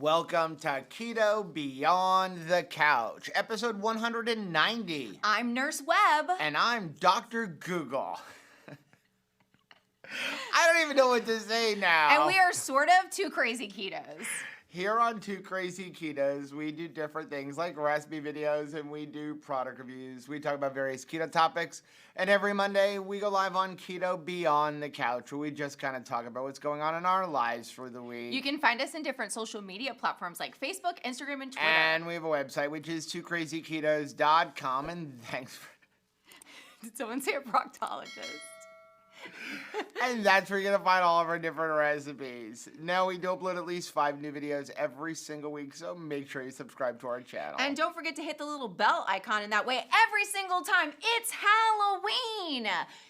Welcome to Keto Beyond the Couch, episode 190. I'm Nurse Webb. And I'm Dr. Google. I don't even know what to say now. And we are sort of two crazy ketos. Here on Two Crazy Ketos, we do different things like recipe videos and we do product reviews. We talk about various keto topics. And every Monday, we go live on Keto Beyond the Couch, where we just kind of talk about what's going on in our lives for the week. You can find us in different social media platforms like Facebook, Instagram, and Twitter. And we have a website, which is twocrazyketos.com. And thanks for... Did someone say a proctologist? And that's where you're going to find all of our different recipes. Now, we do upload at least 5 new videos every single week, so make sure you subscribe to our channel. And don't forget to hit the little bell icon, and that way every single time it's Halloween,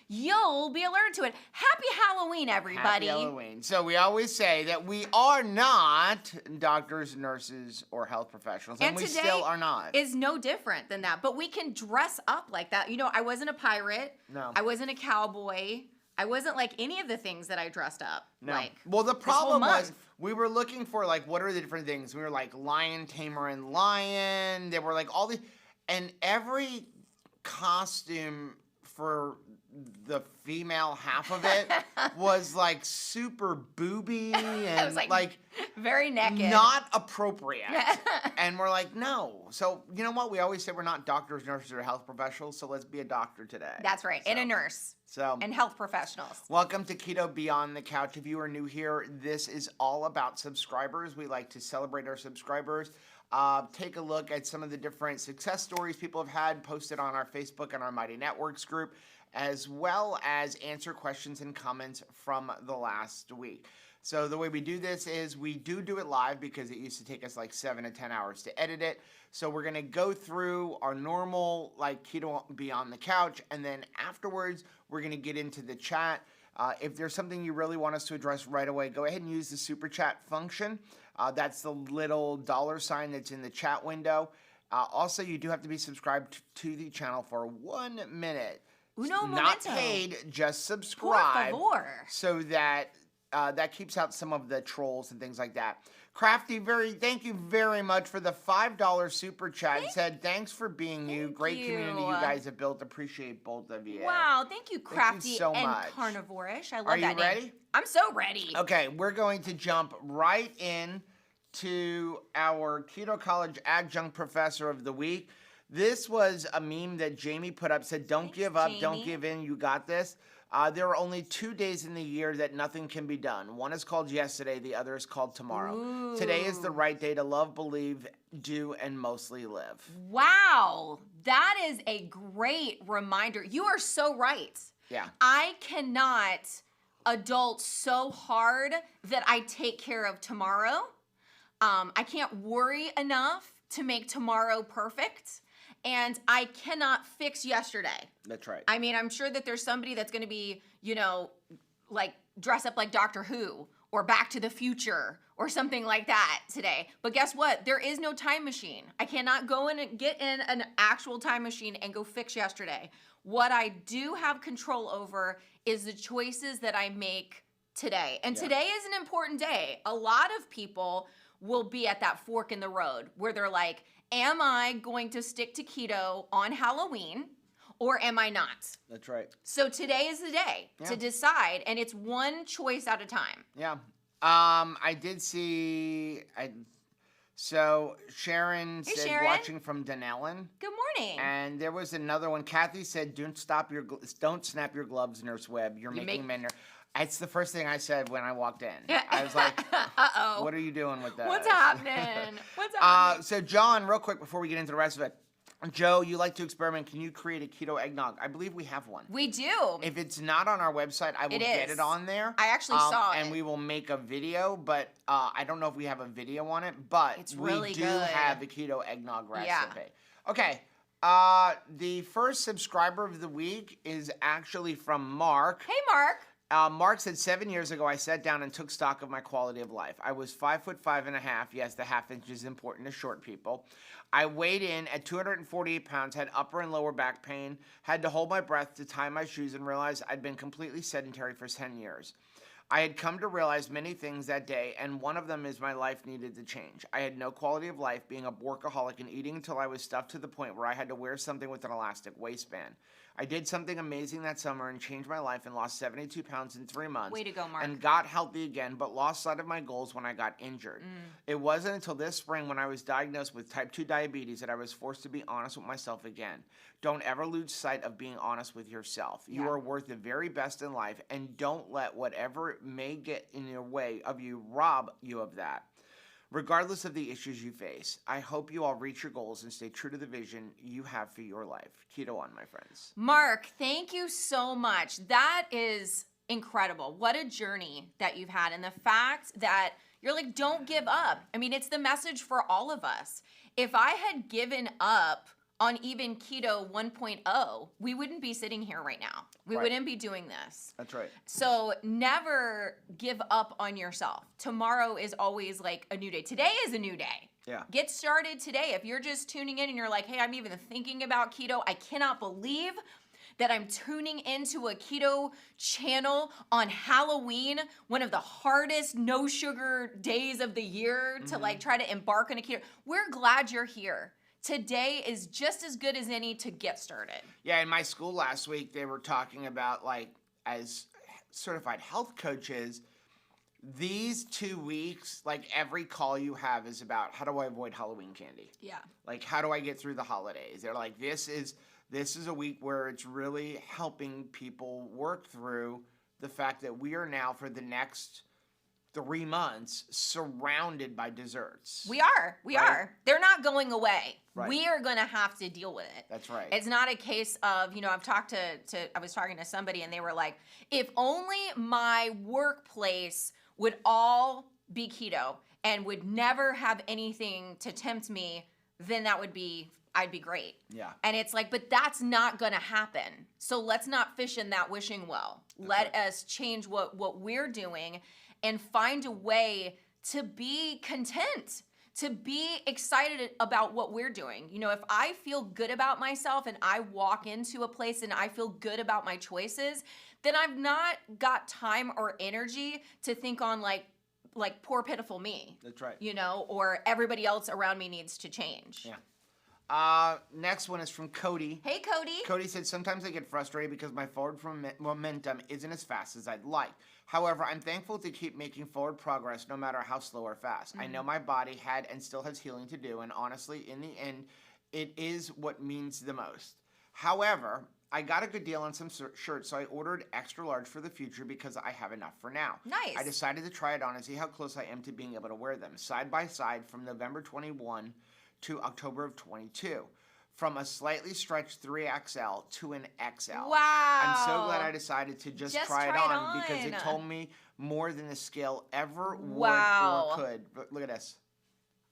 you'll be alerted to it. Happy Halloween, everybody. Happy Halloween. So we always say that we are not doctors, nurses, or health professionals, and we still are not. Is no different than that, but we can dress up like that. You know, I wasn't a pirate. No. I wasn't a cowboy. I wasn't like any of the things that I dressed up. No. Like, well, the problem was we were looking for like, what are the different things? We were like lion, tamer, and lion. There were like all these, and every costume for the female half of it was like super booby and was like very naked, not appropriate. And we're like, no. So you know what? We always say we're not doctors, nurses, or health professionals. So let's be a doctor today. That's right, and a nurse. And health professionals. Welcome to Keto Beyond the Couch. If you are new here, this is all about subscribers. We like to celebrate our subscribers. Take a look at some of the different success stories people have had posted on our Facebook and our Mighty Networks group, as well as answer questions and comments from the last week. So the way we do this is we do it live because it used to take us like 7 to 10 hours to edit it. So we're going to go through our normal like Keto Beyond the Couch, and then afterwards we're going to get into the chat. If there's something you really want us to address right away, go ahead and use the super chat function. That's the little $ that's in the chat window. Also, you do have to be subscribed to the channel for 1 minute. Uno momento. Not paid, just subscribe. Por favor. So that that keeps out some of the trolls and things like that. Crafty, thank you very much for the $5 super chat. It said, thanks for being you. Great community you guys have built. Appreciate both of you. Wow, thank you, Crafty thank you so and much. Carnivorish. I love that name. Are you ready? I'm so ready. Okay, we're going to jump right in to our Keto College Adjunct Professor of the Week. This was a meme that Jamie put up, said, don't give up, Jamie. don't give in, you got this. There are only 2 days in the year that nothing can be done. One is called yesterday, the other is called tomorrow. Ooh. Today is the right day to love, believe, do, and mostly live. Wow, that is a great reminder. You are so right. Yeah. I cannot adult so hard that I take care of tomorrow. I can't worry enough to make tomorrow perfect. And I cannot fix yesterday. That's right. I mean, I'm sure that there's somebody that's going to be, you know, like dress up like Doctor Who or Back to the Future or something like that today. But guess what? There is no time machine. I cannot go in and get in an actual time machine and go fix yesterday. What I do have control over is the choices that I make today. And today is an important day. A lot of people will be at that fork in the road where they're like, am I going to stick to keto on Halloween or am I not? That's right. So today is the day to decide, and it's one choice at a time. Yeah. I did see... So Sharon said, Sharon. Watching from Denellen. Good morning. And there was another one. Kathy said, don't snap your gloves, Nurse Webb. You're making men. It's the first thing I said when I walked in. I was like, uh-oh. What are you doing with that? What's happening? What's happening? So John, real quick before we get into the rest of it. Joe, you like to experiment. Can you create a keto eggnog? I believe we have one. We do. If it's not on our website, I will get it on there. I actually saw it. And we will make a video, but I don't know if we have a video on it, but it's really we do good. have the keto eggnog recipe. Yeah. Okay. The first subscriber of the week is actually from Mark. Hey, Mark. Mark said, 7 years ago, I sat down and took stock of my quality of life. I was 5'5.5". Yes, the half inch is important to short people. I weighed in at 248 pounds, had upper and lower back pain, had to hold my breath to tie my shoes, and realized I'd been completely sedentary for 10 years. I had come to realize many things that day, and one of them is my life needed to change. I had no quality of life, being a workaholic and eating until I was stuffed to the point where I had to wear something with an elastic waistband. I did something amazing that summer and changed my life and lost 72 pounds in 3 months. Way to go, Mark. And got healthy again, but lost sight of my goals when I got injured. It wasn't until this spring when I was diagnosed with type 2 diabetes that I was forced to be honest with myself again. Don't ever lose sight of being honest with yourself. You are worth the very best in life, and don't let whatever may get in your way of you rob you of that. Regardless of the issues you face, I hope you all reach your goals and stay true to the vision you have for your life. Keto on, my friends. Mark, thank you so much. That is incredible. What a journey that you've had. And the fact that you're like, don't give up. I mean, it's the message for all of us. If I had given up on even Keto 1.0, we wouldn't be sitting here right now. We wouldn't be doing this. That's right. So never give up on yourself. Tomorrow is always like a new day. Today is a new day. Yeah. Get started today. If you're just tuning in and you're like, hey, I'm even thinking about keto, I cannot believe that I'm tuning into a keto channel on Halloween, one of the hardest no sugar days of the year to like try to embark on a keto. We're glad you're here. Today is just as good as any to get started. Yeah, in my school last week, they were talking about, like, as certified health coaches, these 2 weeks, like, every call you have is about, how do I avoid Halloween candy? Yeah. Like, how do I get through the holidays? They're like, this is a week where it's really helping people work through the fact that we are now, for the next 3 months, surrounded by desserts. We are. They're not going away. Right. We are going to have to deal with it. That's right. It's not a case of, I was talking to somebody and they were like, if only my workplace would all be keto and would never have anything to tempt me, then I'd be great. Yeah. And it's like, but that's not going to happen. So let's not fish in that wishing well. Let us change what we're doing and find a way to be content, to be excited about what we're doing. If I feel good about myself and I walk into a place and I feel good about my choices, then I've not got time or energy to think on like poor pitiful me. That's right. Or everybody else around me needs to change. Yeah. Next one is from Cody. Hey, Cody. Cody said, sometimes I get frustrated because my forward momentum isn't as fast as I'd like. However, I'm thankful to keep making forward progress no matter how slow or fast. I know my body had and still has healing to do, and honestly, in the end, it is what means the most. However, I got a good deal on some shirts, so I ordered extra large for the future because I have enough for now. Nice. I decided to try it on and see how close I am to being able to wear them, side by side from November 21 to October of 22. From a slightly stretched 3XL to an XL. Wow. I'm so glad I decided to just try it on because it told me more than the scale ever would or could. But look at this.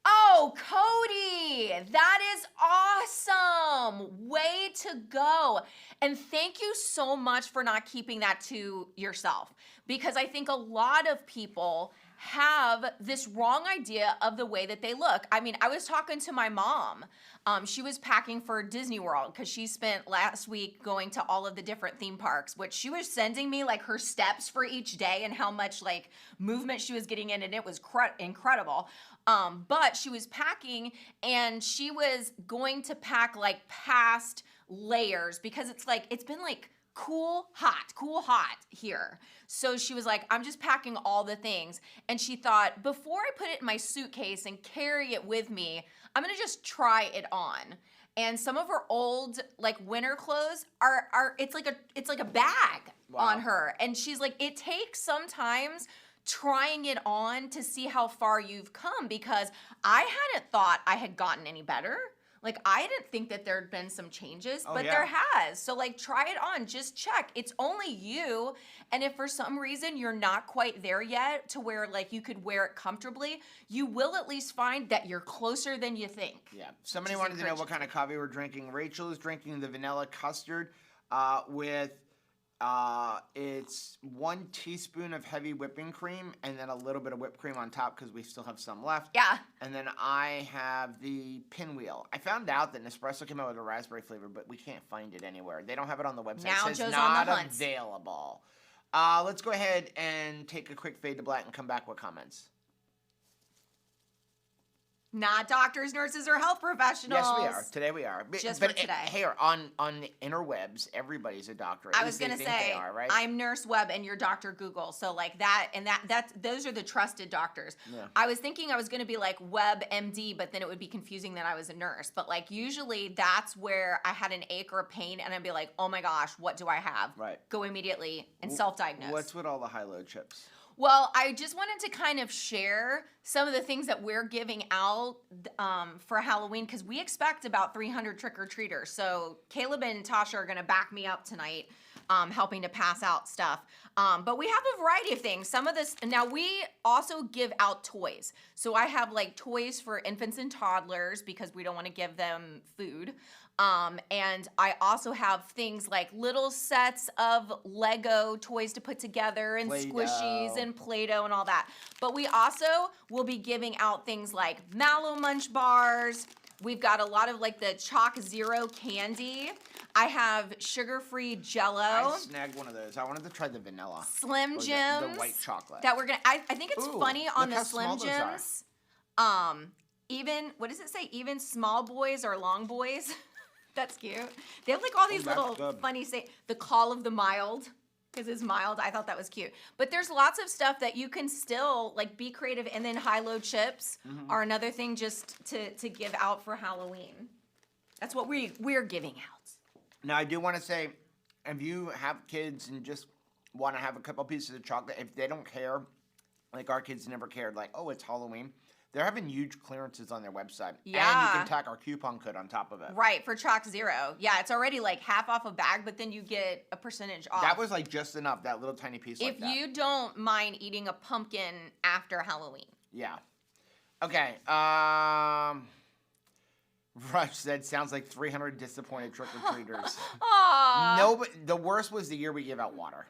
Oh, Cody, that is awesome. Way to go. And thank you so much for not keeping that to yourself, because I think a lot of people have this wrong idea of the way that they look. I mean, I was talking to my mom. She was packing for Disney World because she spent last week going to all of the different theme parks, which she was sending me like her steps for each day and how much like movement she was getting in, and it was incredible. But she was packing and she was going to pack like past layers because it's been like cool, hot here. So she was like, I'm just packing all the things. And she thought, before I put it in my suitcase and carry it with me, I'm gonna just try it on. And some of her old like winter clothes are it's like a bag on her. And she's like, it takes sometimes trying it on to see how far you've come, because I hadn't thought I had gotten any better. Like, I didn't think that there'd been some changes, but there has. So, like, try it on. Just check. It's only you. And if for some reason you're not quite there yet to where, like, you could wear it comfortably, you will at least find that you're closer than you think. Yeah. Somebody wanted to know what kind of coffee we're drinking. Rachel is drinking the vanilla custard with... it's 1 teaspoon of heavy whipping cream and then a little bit of whipped cream on top because we still have some left. Yeah. And then I have the pinwheel. I found out that Nespresso came out with a raspberry flavor, but we can't find it anywhere. They don't have it on the website. Now it says Joe's not on the hunt. available. Let's go ahead and take a quick fade to black and come back with comments. Not doctors, nurses, or health professionals. Yes, we are. Today we are. Just but for today. Here, on the interwebs, everybody's a doctor. I was going to say, they are, right? I'm Nurse Web and you're Dr. Google. So like that, and those are the trusted doctors. Yeah. I was thinking I was going to be like Web MD, but then it would be confusing that I was a nurse. But like usually that's where I had an ache or a pain and I'd be like, oh my gosh, what do I have? Right. Go immediately and self-diagnose. What's with all the high-low chips? Well, I just wanted to kind of share some of the things that we're giving out for Halloween because we expect about 300 trick-or-treaters. So Caleb and Tasha are going to back me up tonight, helping to pass out stuff. But we have a variety of things. Some of this, now we also give out toys. So I have like toys for infants and toddlers because we don't want to give them food. And I also have things like little sets of Lego toys to put together and Play-Doh. squishies and Play-Doh and all that. But we also will be giving out things like Mallow Munch bars. We've got a lot of like the Chalk Zero candy. I have sugar-free Jell-O. I snagged one of those. I wanted to try the vanilla. Slim Or Jims. The white chocolate. That we're gonna. I think it's Ooh, funny on look the how Slim small those are. Jims. Even what does it say? Even small boys are long boys. That's cute. They have like all these that's little good. funny the call of the mild because it's mild. I thought that was cute. But there's lots of stuff that you can still like be creative, and then high-low chips are another thing just to give out for Halloween. That's what we're giving out. Now, I do want to say, if you have kids and just want to have a couple pieces of chocolate, if they don't care, like our kids never cared, like, oh, it's Halloween, they're having huge clearances on their website. Yeah. And you can tack our coupon code on top of it. Right, for Chalk Zero. Yeah, it's already like half off a bag, but then you get a percentage off. That was like just enough, that little tiny piece like if that. you don't mind eating a pumpkin after Halloween. Yeah. Okay. Rush said, sounds like 300 disappointed trick-or-treaters. Aww. No, but the worst was the year we gave out water.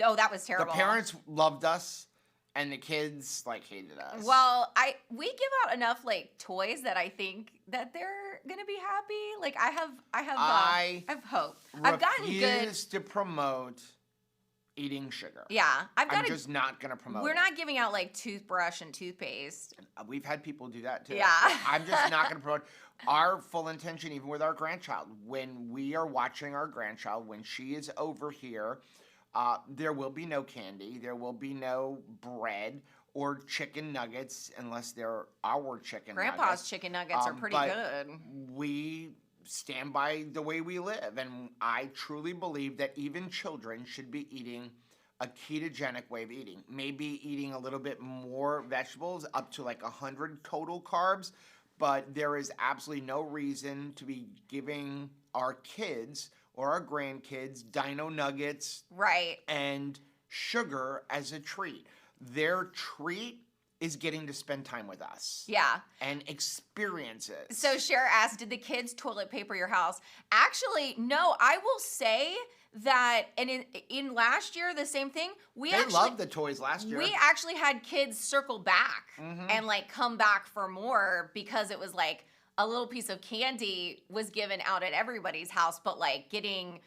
Oh, that was terrible. The parents loved us, and the kids, like, hated us. Well, we give out enough like toys that I think that they're gonna be happy. Like I have hope. I've gotten good. Refuse to promote eating sugar. Yeah, I'm just not gonna promote. We're not giving out like toothbrush and toothpaste. We've had people do that too. Yeah. I'm just not gonna promote. Our full intention, even with our grandchild, when we are watching our grandchild, when she is over here, there will be no candy. There will be no bread or chicken nuggets unless they're our chicken nuggets. Grandpa's chicken nuggets are pretty good. We stand by the way we live, and I truly believe that even children should be eating a ketogenic way of eating. Maybe eating a little bit more vegetables, up to like 100 total carbs, but there is absolutely no reason to be giving our kids or our grandkids dino nuggets Right. and sugar as a treat. Their treat is getting to spend time with us. Yeah. And experiences. So Cher asked, did the kids toilet paper your house? Actually, no. I will say that, and in last year, the same thing. They loved the toys last year. We actually had kids circle back and like come back for more because it was like a little piece of candy was given out at everybody's house, but like getting,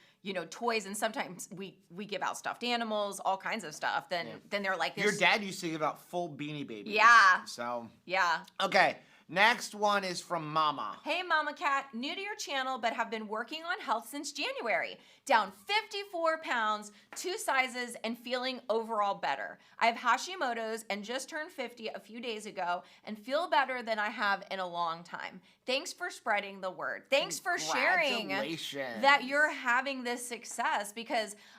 toys, and sometimes we give out stuffed animals, all kinds of stuff. Then they're like, Your dad used to give out full Beanie Babies. Yeah. So. Yeah. Okay. Next one is from Mama. Hey, Mama Cat, new to your channel, but have been working on health since January. Down 54 pounds, 2 sizes, and feeling overall better. I have Hashimoto's and just turned 50 a few days ago and feel better than I have in a long time. Thanks for spreading the word. Thanks for sharing that you're having this success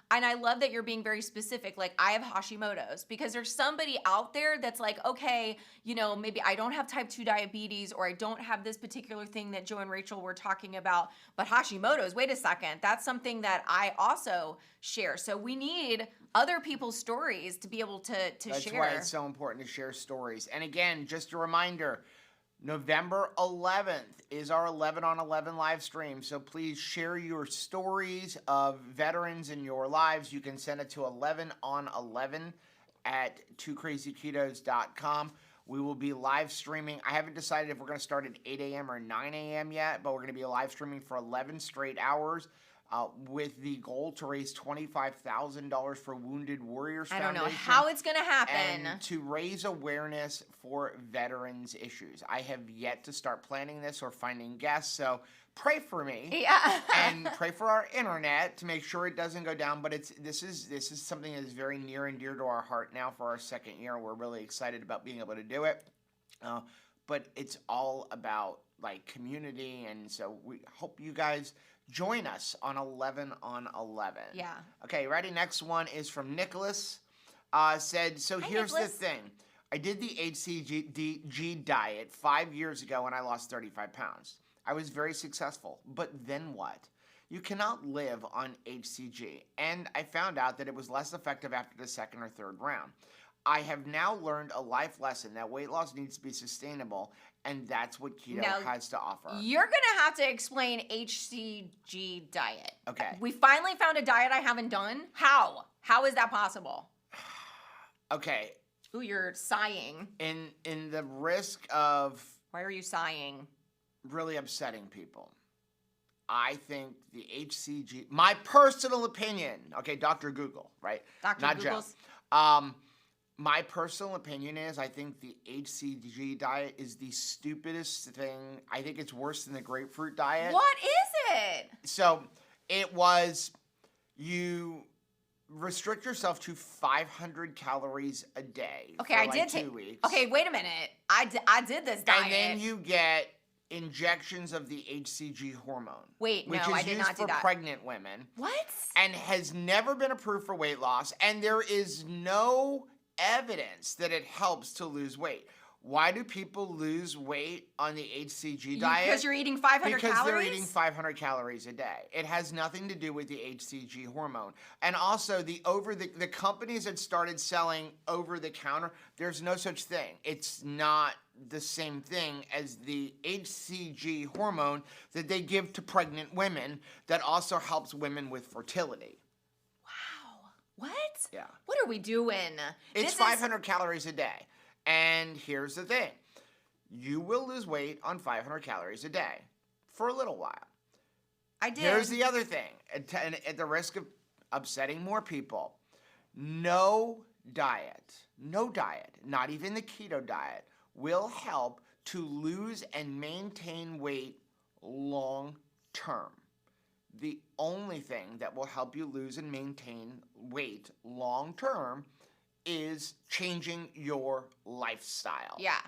and I love that you're being very specific. Like, I have Hashimoto's because there's somebody out there that's like, okay, maybe I don't have type 2 diabetes or I don't have this particular thing that Joe and Rachel were talking about, but Hashimoto's, wait a second, that's something that I also share. So we need other people's stories to be able to share. That's why it's so important to share stories. And again, just a reminder, November 11th is our 11 on 11 live stream. So please share your stories of veterans in your lives. You can send it to 11on11 at twocrazyketos.com. We will be live streaming. I haven't decided if we're going to start at 8 a.m. or 9 a.m. yet, but we're going to be live streaming for 11 straight hours. with the goal to raise $25,000 for Wounded Warriors I don't Foundation. know how it's going to happen. And to raise awareness for veterans issues. I have yet to start planning this or finding guests, so pray for me. Yeah. And pray for our internet to make sure it doesn't go down. But this is something that is very near and dear to our heart now for our second year. We're really excited about being able to do it. But it's all about like community, and so we hope you guys join us on 11 on 11. Yeah. Okay, ready? Next one is from Nicholas. Said, so Hi, here's Nicholas. the thing. I did the HCG diet 5 years ago and I lost 35 pounds. I was very successful, but then what? You cannot live on HCG, and I found out that it was less effective after the second or third round. I have now learned a life lesson that weight loss needs to be sustainable, and that's what keto Now, has to offer. You're going to have to explain HCG diet. Okay. We finally found a diet I haven't done. How? How is that possible? Okay. Ooh, you're sighing. In the risk of Why are you sighing? really upsetting people, I think the HCG, my personal opinion, okay, Dr. Google, right? Dr. Not Google's? Joe. My personal opinion is I think the HCG diet is the stupidest thing. I think it's worse than the grapefruit diet. What is it? So it was, you restrict yourself to 500 calories a day Okay, for I like did 2 take. weeks. Okay, wait a minute. I did this diet. And then you get injections of the HCG hormone. Wait, which no, is I did used not do for that. pregnant women. What? And has never been approved for weight loss, and there is no evidence that it helps to lose weight. Why do people lose weight on the HCG diet? Because you're eating 500 Because calories? they're eating 500 calories a day. It has nothing to do with the HCG hormone. And also, the companies that started selling over-the-counter, there's no such thing. It's not the same thing as the HCG hormone that they give to pregnant women that also helps women with fertility. Wow. What? Yeah. What are we doing? It's This is- 500 calories a day. And here's the thing. You will lose weight on 500 calories a day for a little while. I did. Here's the other thing, and at the risk of upsetting more people, no diet, not even the keto diet, will help to lose and maintain weight long term. The only thing that will help you lose and maintain weight long term is changing your lifestyle. Yeah.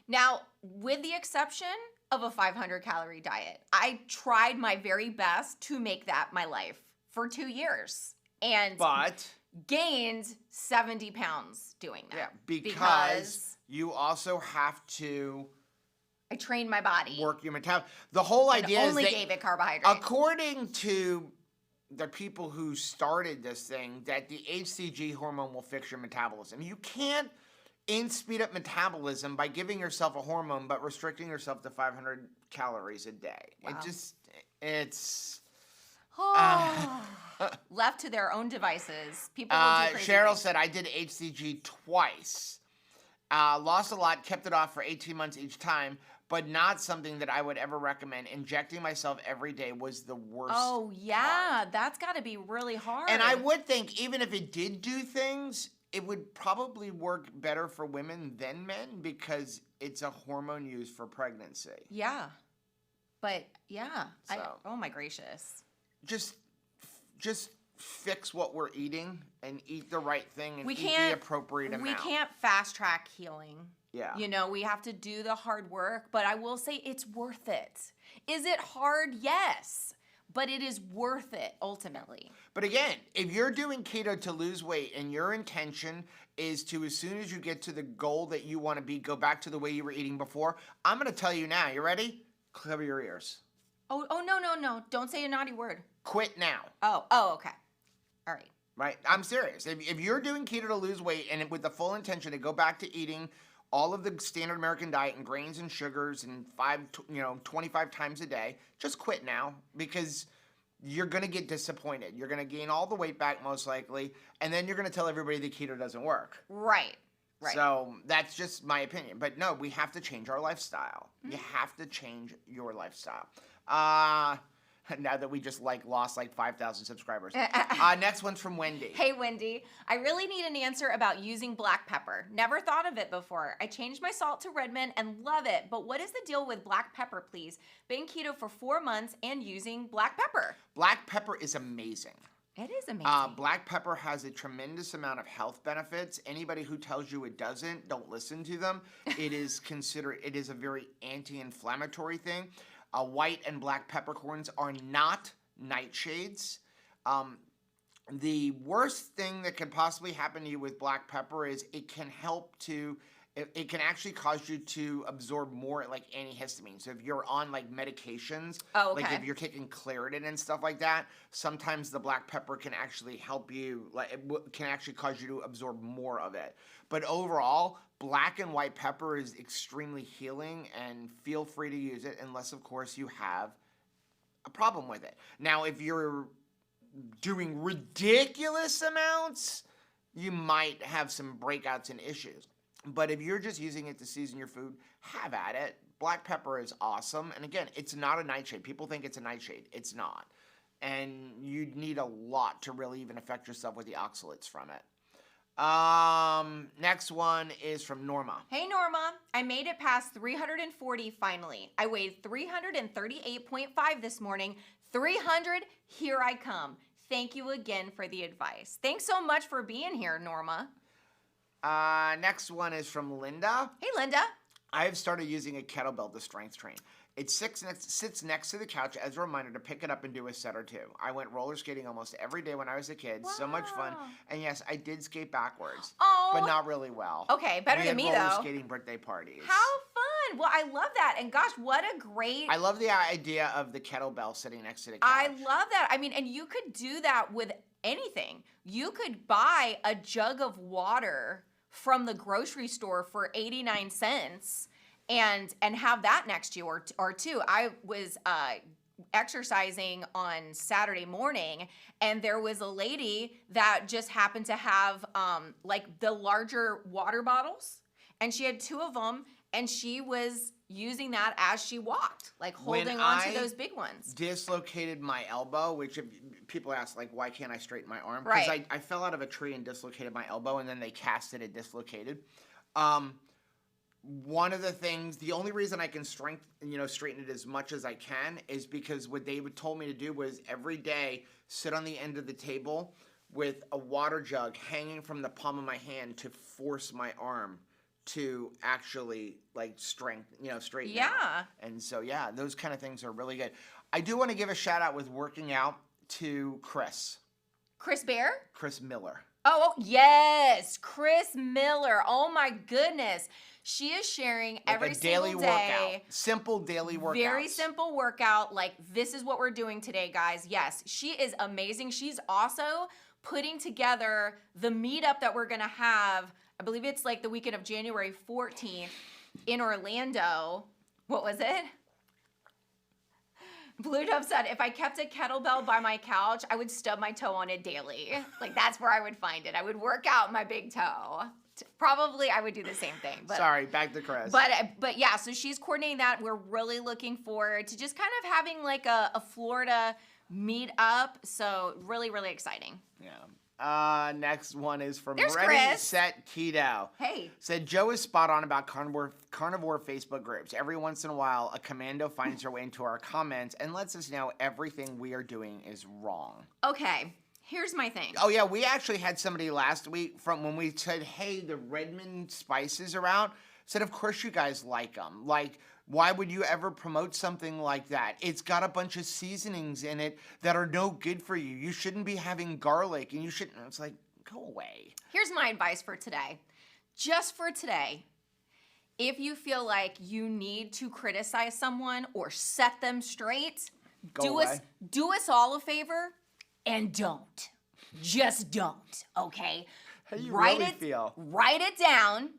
Now, with the exception of a 500 calorie diet, I tried my very best to make that my life for 2 years and But gained 70 pounds doing that. yeah, because you also have to I trained my body. work your metabolism. The whole and idea is only that gave it carbohydrate. according to the people who started this thing, that the HCG hormone will fix your metabolism. You can't speed up metabolism by giving yourself a hormone but restricting yourself to 500 calories a day. Wow. It's Left to their own devices, people will do crazy Cheryl things. said, I did HCG twice. Lost a lot, kept it off for 18 months each time, but not something that I would ever recommend. Injecting myself every day was the worst. Oh, yeah. That's got to be really hard. And I would think even if it did do things, it would probably work better for women than men because it's a hormone used for pregnancy. Yeah. But, yeah. So. Oh, my gracious. Just fix what we're eating and eat the right thing and We eat can't- the appropriate amount. We can't fast track healing. Yeah. You know, we have to do the hard work, but I will say it's worth it. Is it hard? Yes. But it is worth it ultimately. But again, if you're doing keto to lose weight and your intention is to, as soon as you get to the goal that you want to be, go back to the way you were eating before, I'm going to tell you now. You ready? Cover your ears. Oh, no. Don't say a naughty word. Quit now. Oh, okay. All right. Right? I'm serious. If you're doing keto to lose weight and with the full intention to go back to eating all of the standard American diet and grains and sugars and 25 times a day, just quit now because you're going to get disappointed. You're going to gain all the weight back most likely, and then you're going to tell everybody that keto doesn't work. Right. So that's just my opinion. But no, we have to change our lifestyle. You have to change your lifestyle. now that we just lost 5,000 subscribers. Next one's from Wendy. Hey, Wendy. I really need an answer about using black pepper. Never thought of it before. I changed my salt to red mint and love it, but what is the deal with black pepper, please? Been keto for 4 months and using black pepper. Black pepper is amazing. It is amazing. Black pepper has a tremendous amount of health benefits. Anybody who tells you it doesn't, don't listen to them. It is a very anti-inflammatory thing. White and black peppercorns are not nightshades. The worst thing that can possibly happen to you with black pepper is it can actually cause you to absorb more antihistamine. So if you're on medications, if you're taking Claritin and stuff like that, sometimes the black pepper can actually help you, can actually cause you to absorb more of it. But overall, black and white pepper is extremely healing, and feel free to use it unless, of course, you have a problem with it. Now, if you're doing ridiculous amounts, you might have some breakouts and issues. But if you're just using it to season your food, have at it. Black pepper is awesome. And again, it's not a nightshade. People think it's a nightshade. It's not. And you need a lot to really even affect yourself with the oxalates from it. Next one is from Norma. Hey, Norma. I made it past 340 finally. I weighed 338.5 this morning. 300, here I come. Thank you again for the advice. Thanks so much for being here, Norma. Next one is from Linda. Hey, Linda. I have started using a kettlebell to strength train. It sits next to the couch as a reminder to pick it up and do a set or two. I went roller skating almost every day when I was a kid. Wow. So much fun. And yes, I did skate backwards. Oh. But not really well. Okay, better than me, though. We had roller skating birthday parties. How fun. Well, I love that. And gosh, what a great... I love the idea of the kettlebell sitting next to the couch. I love that. I mean, and you could do that with anything. You could buy a jug of water from the grocery store for 89 cents and have that next to you or two. I was exercising on Saturday morning, and there was a lady that just happened to have the larger water bottles, and she had 2 of them, and she was using that as she walked, holding on to those big ones. Dislocated my elbow, which if people ask, why can't I straighten my arm? Because I fell out of a tree and dislocated my elbow, and then they cast it dislocated. One of the things, the only reason I can straighten it as much as I can is because what they told me to do was every day sit on the end of the table with a water jug hanging from the palm of my hand to force my arm to actually straighten out. And so those kind of things are really good. I do want to give a shout out with working out to Chris Miller. Oh yes, Chris Miller. Oh my goodness. She is sharing every single day. Simple daily workout. Very simple workout. This is what we're doing today, guys. Yes, she is amazing. She's also putting together the meetup that we're going to have. I believe it's the weekend of January 14th in Orlando. What was it? Pluto said, if I kept a kettlebell by my couch, I would stub my toe on it daily. That's where I would find it. I would work out my big toe. Probably I would do the same thing. But, sorry, back to Chris. But yeah, so she's coordinating that. We're really looking forward to just kind of having a Florida meetup. So really, really exciting. Yeah. Next one is from There's Ready, Chris. Set, Keto. Hey. Said, Joe is spot on about carnivore Facebook groups. Every once in a while, a commando finds her way into our comments and lets us know everything we are doing is wrong. Okay. Here's my thing. Oh, yeah. We actually had somebody last week from when we said, hey, the Redmond spices are out, said, of course you guys like them. Why would you ever promote something like that? It's got a bunch of seasonings in it that are no good for you. You shouldn't be having garlic, and you shouldn't. It's go away. Here's my advice for today. Just for today, if you feel like you need to criticize someone or set them straight, do us all a favor and don't. Just don't, okay? How do you really feel? Write it down,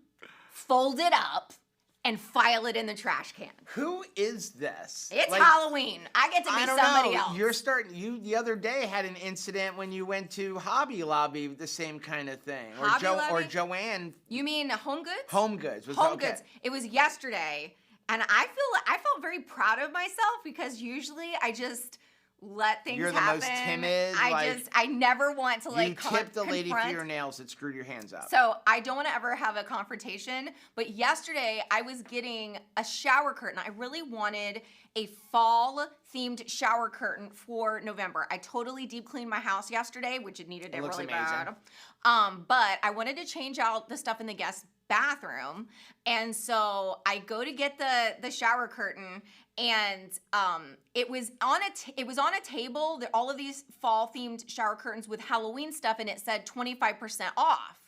fold it up, and file it in the trash can. Who is this? It's Halloween. I get to be somebody else. You the other day had an incident when you went to Hobby Lobby, the same kind of thing. Or Joanne. You mean Home Goods? Home Goods. Goods. It was yesterday, and I felt very proud of myself because usually I just let things You're the happen. most timid. I never want to you tipped the lady for your nails that screwed your hands up. So I don't want to ever have a confrontation. But yesterday I was getting a shower curtain. I really wanted a fall themed shower curtain for November. I totally deep cleaned my house yesterday, which it needed it looks really amazing. bad. But I wanted to change out the stuff in the guest bathroom, and so I go to get the shower curtain, and it was on a table. All of these fall themed shower curtains with Halloween stuff, and it said 25% off.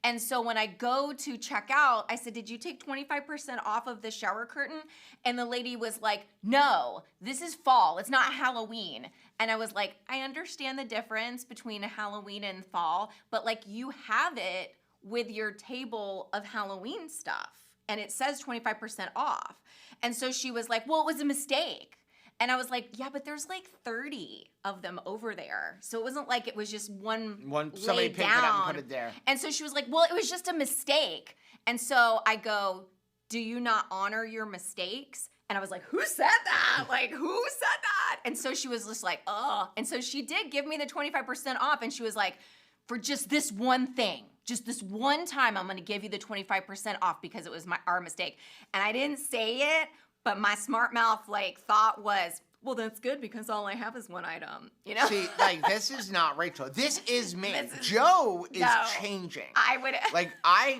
And so when I go to check out, I said, "Did you take 25% off of the shower curtain?" And the lady was like, "No, this is fall. It's not Halloween." And I was like, "I understand the difference between a Halloween and fall, but like you have it with your table of Halloween stuff, and it says 25% off." And so she was like, "Well, it was a mistake." And I was like, "Yeah, but there's like 30 of them over there. So it wasn't like it was just one somebody laid picked down." it up and put it there. And so she was like, "Well, it was just a mistake." And so I go, "Do you not honor your mistakes?" And I was like, "Who said that? Like, who said that?" And so she was just like, "Oh." And so she did give me the 25% off. And she was like, "For just this one thing, just this one time, I'm going to give you the 25% off because it was our mistake." And I didn't say it, but my smart mouth thought was, "Well, that's good because all I have is one item." You know? See, this is not Rachel. This is me. Joe is changing. I would.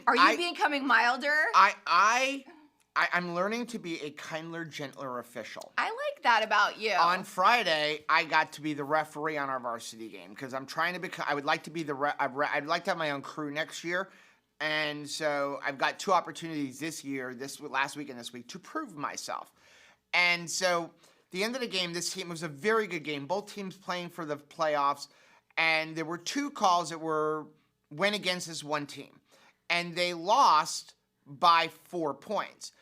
Are you becoming milder? I'm learning to be a kinder, gentler official. I like that about you. On Friday, I got to be the referee on our varsity game because I'm trying to become. I would like to be I'd like to have my own crew next year, and so I've got 2 opportunities this year, last week and this week, to prove myself. And so, the end of the game, this team was a very good game. Both teams playing for the playoffs, and there were 2 calls that went against this one team, and they lost by 4 points.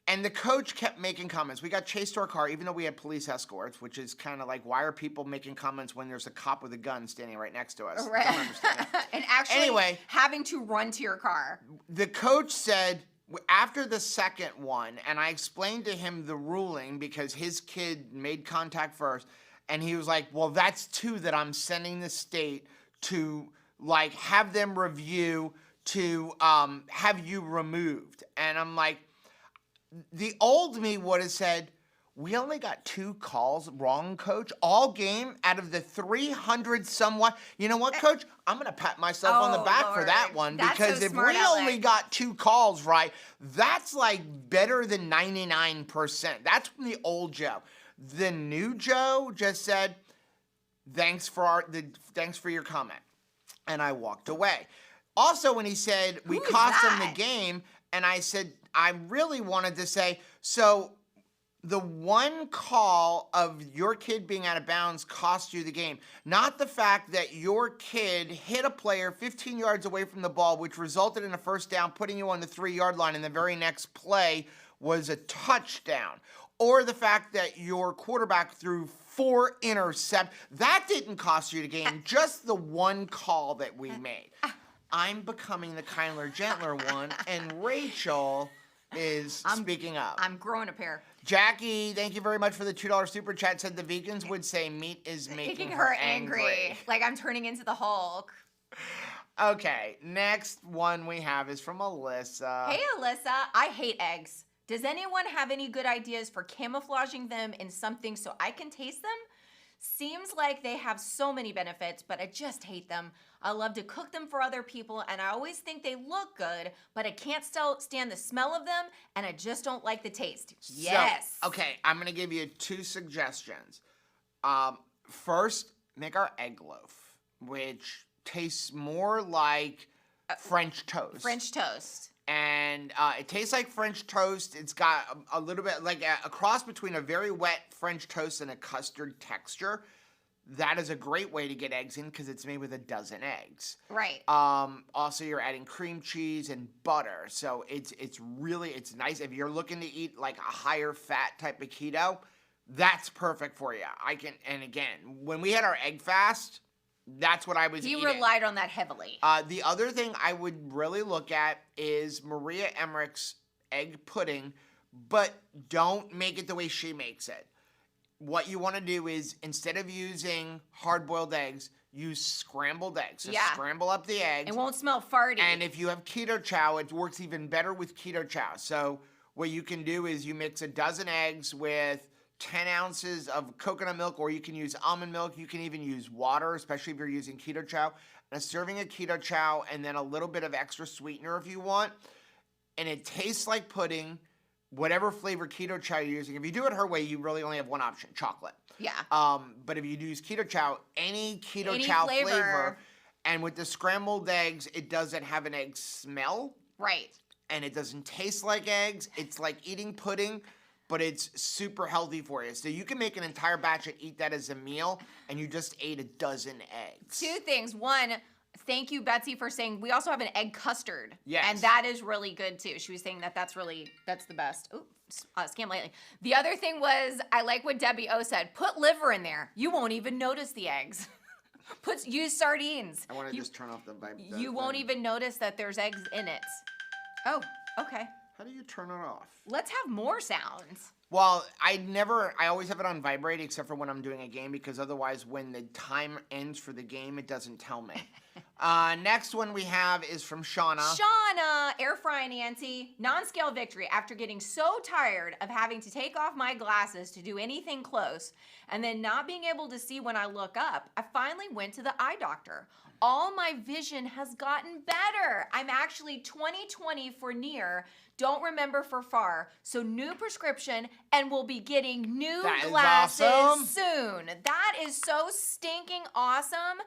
And the coach kept making comments. We got chased to our car, even though we had police escorts, which is kind of like, why are people making comments when there's a cop with a gun standing right next to us? Right. I don't understand it. And actually having to run to your car. The coach said, after the second one, and I explained to him the ruling because his kid made contact first, and he was like, "Well, that's 2 that I'm sending the state to, have them review to have you removed." And I'm like, the old me would have said, "We only got 2 calls wrong, coach, all game out of the 300 somewhat. You know what, coach? I'm going to pat myself on the back for that one because if we only got 2 calls right, that's better than 99%. That's from the old Joe. The new Joe just said, thanks for your comment." And I walked away. Also, when he said, "We cost them the game," and I said, I really wanted to say, so the one call of your kid being out of bounds cost you the game, not the fact that your kid hit a player 15 yards away from the ball, which resulted in a first down, putting you on the 3-yard line, and the very next play was a touchdown. Or the fact that your quarterback threw 4 interceptions. That didn't cost you the game, just the one call that we made. I'm becoming the kinder, gentler one, and Rachel is speaking up. I'm growing a pair. Jackie, thank you very much for the $2 super chat. Said the vegans would say meat is making her angry. Like I'm turning into the Hulk. Okay, next one we have is from Alyssa. Hey, Alyssa. I hate eggs. Does anyone have any good ideas for camouflaging them in something so I can taste them? Seems like they have so many benefits, but I just hate them. I love to cook them for other people, and I always think they look good, but I can't stand the smell of them, and I just don't like the taste. Yes. So, okay, I'm going to give you 2 suggestions. First, make our egg loaf, which tastes more like French toast. French toast. And it tastes like French toast. It's got a little bit like a cross between a very wet French toast and a custard texture. That is a great way to get eggs in because it's made with a dozen eggs. Right. Also, you're adding cream cheese and butter, so it's nice. If you're looking to eat like a higher fat type of keto, that's perfect for you. And again, when we had our egg fast, that's what I was eating. You relied on that heavily. The other thing I would really look at is Maria Emmerich's egg pudding, but don't make it the way she makes it. what you want to do is, instead of using hard-boiled eggs, use scrambled eggs. So scramble up the eggs. It won't smell farty. And if you have keto chow, it works even better with keto chow. So what you can do is you mix a dozen eggs with 10 ounces of coconut milk, or you can use almond milk. You can even use water, especially if you're using keto chow. And a serving of keto chow, and then a little bit of extra sweetener if you want. And it tastes like pudding, whatever flavor keto chow you're using. If you do it her way, you really only have one option, chocolate. Yeah. But if you use keto chow, any keto chow flavor, and with the scrambled eggs, it doesn't have an egg smell. Right. And it doesn't taste like eggs. It's like eating pudding, but it's super healthy for you. So you can make an entire batch and eat that as a meal, and you just ate a dozen eggs. Two things. One, thank you, Betsy, for saying we also have an egg custard. Yes. And that is really good, too. She was saying that's the best. Ooh, scam lightly. The other thing was, I like what Debbie O said. Put liver in there. You won't even notice the eggs. Use sardines. I want to just turn off the vibe. You won't even notice that there's eggs in it. Oh, okay. How do you turn it off? Let's have more sounds. Well, I always have it on vibrate except for when I'm doing a game, because otherwise when the time ends for the game, it doesn't tell me. Next one we have is from Shauna. Shauna, air fry Nancy, non-scale victory. After getting so tired of having to take off my glasses to do anything close and then not being able to see when I look up, I finally went to the eye doctor. All my vision has gotten better. I'm actually 20/20 for near, don't remember for far. So new prescription, and we'll be getting new glasses awesome. soon. That is so stinking awesome.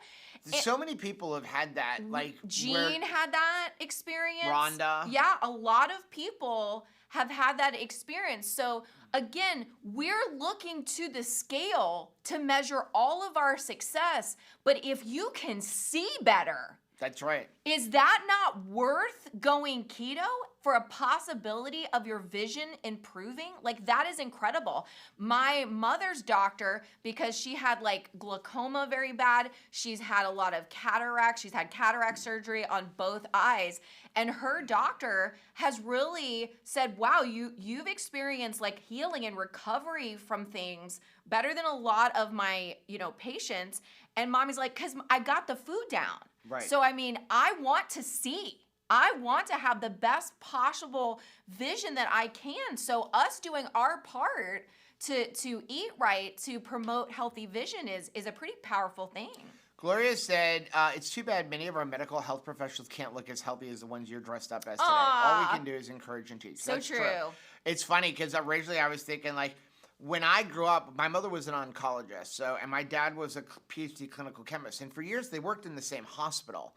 So many people have had that. Like Jean had that experience. Rhonda. Yeah, a lot of people have had that experience. So again, we're looking to the scale to measure all of our success. But if you can see better, that's right. Is that not worth going keto for a possibility of your vision improving? Like, that is incredible. My mother's doctor, because she had like glaucoma very bad, she's had a lot of cataracts, she's had cataract surgery on both eyes, and her doctor has really said, wow, you've experienced like healing and recovery from things better than a lot of my, patients. And mommy's like, because I got the food down. Right. So, I mean, I want to see. I want to have the best possible vision that I can. So us doing our part to eat right, to promote healthy vision is a pretty powerful thing. Gloria said, it's too bad many of our medical health professionals can't look as healthy as the ones you're dressed up as today. All we can do is encourage and teach. So That's true. It's funny because originally I was thinking, like, when I grew up, my mother was an oncologist, and my dad was a PhD clinical chemist. And for years, they worked in the same hospital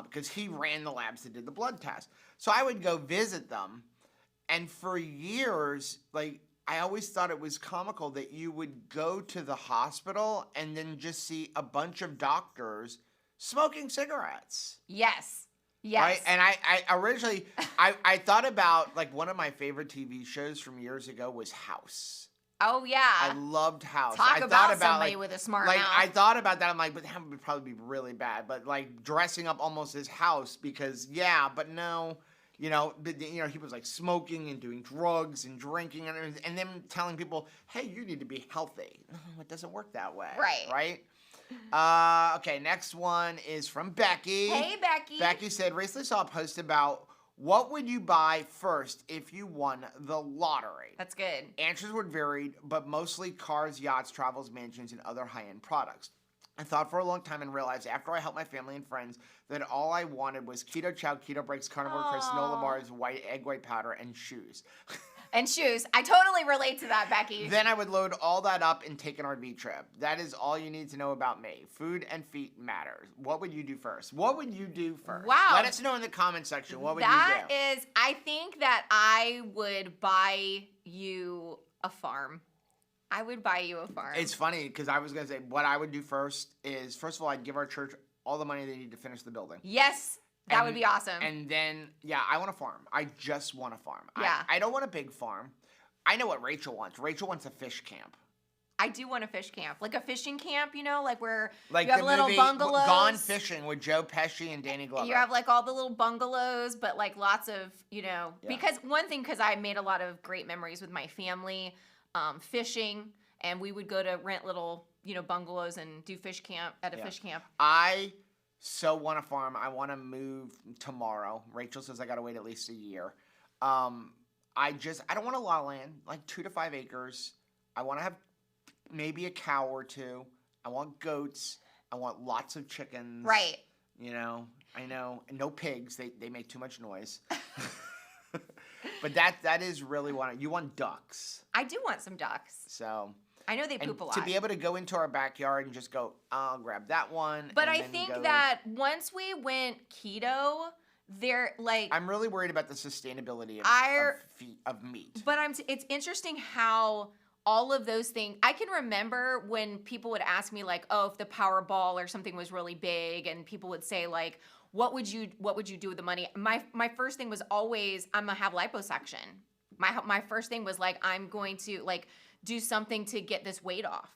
because he ran the labs that did the blood test. So I would go visit them. And for years, like, I always thought it was comical that you would go to the hospital and then just see a bunch of doctors smoking cigarettes. Yes. Yes. Right? And I originally, I thought about, like, one of my favorite TV shows from years ago was House. Oh, yeah. I loved House. Talk about somebody with a smart mouth. I thought about that. I'm like, but that would probably be really bad. But, like, dressing up almost as House because, yeah, but no. He was like smoking and doing drugs and drinking and then telling people, hey, you need to be healthy. No, it doesn't work that way. Right. Okay, next one is from Becky. Hey, Becky. Becky said, recently saw a post about what would you buy first if you won the lottery? That's good. Answers were varied, but mostly cars, yachts, travels, mansions, and other high-end products. I thought for a long time and realized after I helped my family and friends that all I wanted was keto chow, keto breaks, carnivore crisps, granola bars, egg white powder, and shoes. And shoes. I totally relate to that, Becky. Then I would load all that up and take an RV trip. That is all you need to know about me. Food and feet matters. What would you do first? Wow. Let us know in the comment section. What would you do? I think that I would buy you a farm. I would buy you a farm. It's funny because I was going to say what I would do first is, first of all, I'd give our church all the money they need to finish the building. Yes. That would be awesome. And then, yeah, I want a farm. I just want a farm. Yeah. I don't want a big farm. I know what Rachel wants. Rachel wants a fish camp. I do want a fish camp. Like a fishing camp, like where like you have the little movie bungalows. Gone Fishing with Joe Pesci and Danny Glover. You have like all the little bungalows, but like lots of, because I made a lot of great memories with my family, fishing. and we would go to rent little, bungalows and do fish camp at a fish camp. I so want a farm. I want to move tomorrow. Rachel says I got to wait at least a year. I don't want a lot of land, like 2 to 5 acres. I want to have maybe a cow or two. I want goats. I want lots of chickens. Right. I know. And no pigs. They make too much noise. But that is really you want ducks. I do want some ducks. So I know they poop a lot. To be able to go into our backyard and just go, I'll grab that one. But I think that once we went keto, I'm really worried about the sustainability of meat. But it's interesting how all of those things, I can remember when people would ask me like, oh, if the Powerball or something was really big, and people would say like, what would you do with the money? My first thing was always, I'm gonna have liposuction. My first thing was like, I'm going to like do something to get this weight off.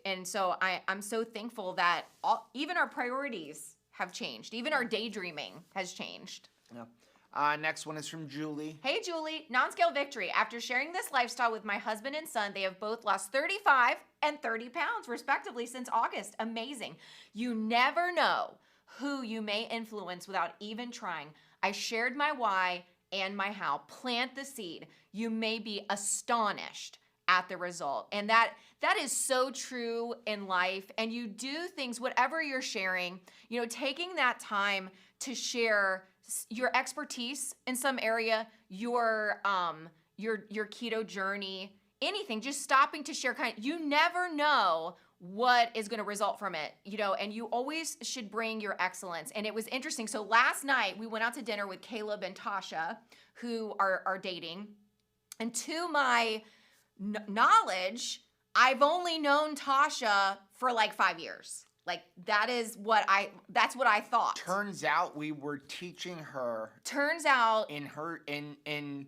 And so I'm so thankful that even our priorities have changed. Even our daydreaming has changed. Yeah. Next one is from Julie. Hey, Julie. Non-scale victory. After sharing this lifestyle with my husband and son, they have both lost 35 and 30 pounds, respectively, since August. Amazing. You never know who you may influence without even trying. I shared my why and my how. Plant the seed. You may be astonished at the result. And that is so true in life. And you do things, whatever you're sharing, taking that time to share your expertise in some area, your keto journey, anything, just stopping to share you never know what is going to result from it, and you always should bring your excellence. And it was interesting. So last night we went out to dinner with Caleb and Tasha, who are dating. And to my knowledge, I've only known Tasha for like 5 years. Like that's what I thought. Turns out we were teaching her. Turns out in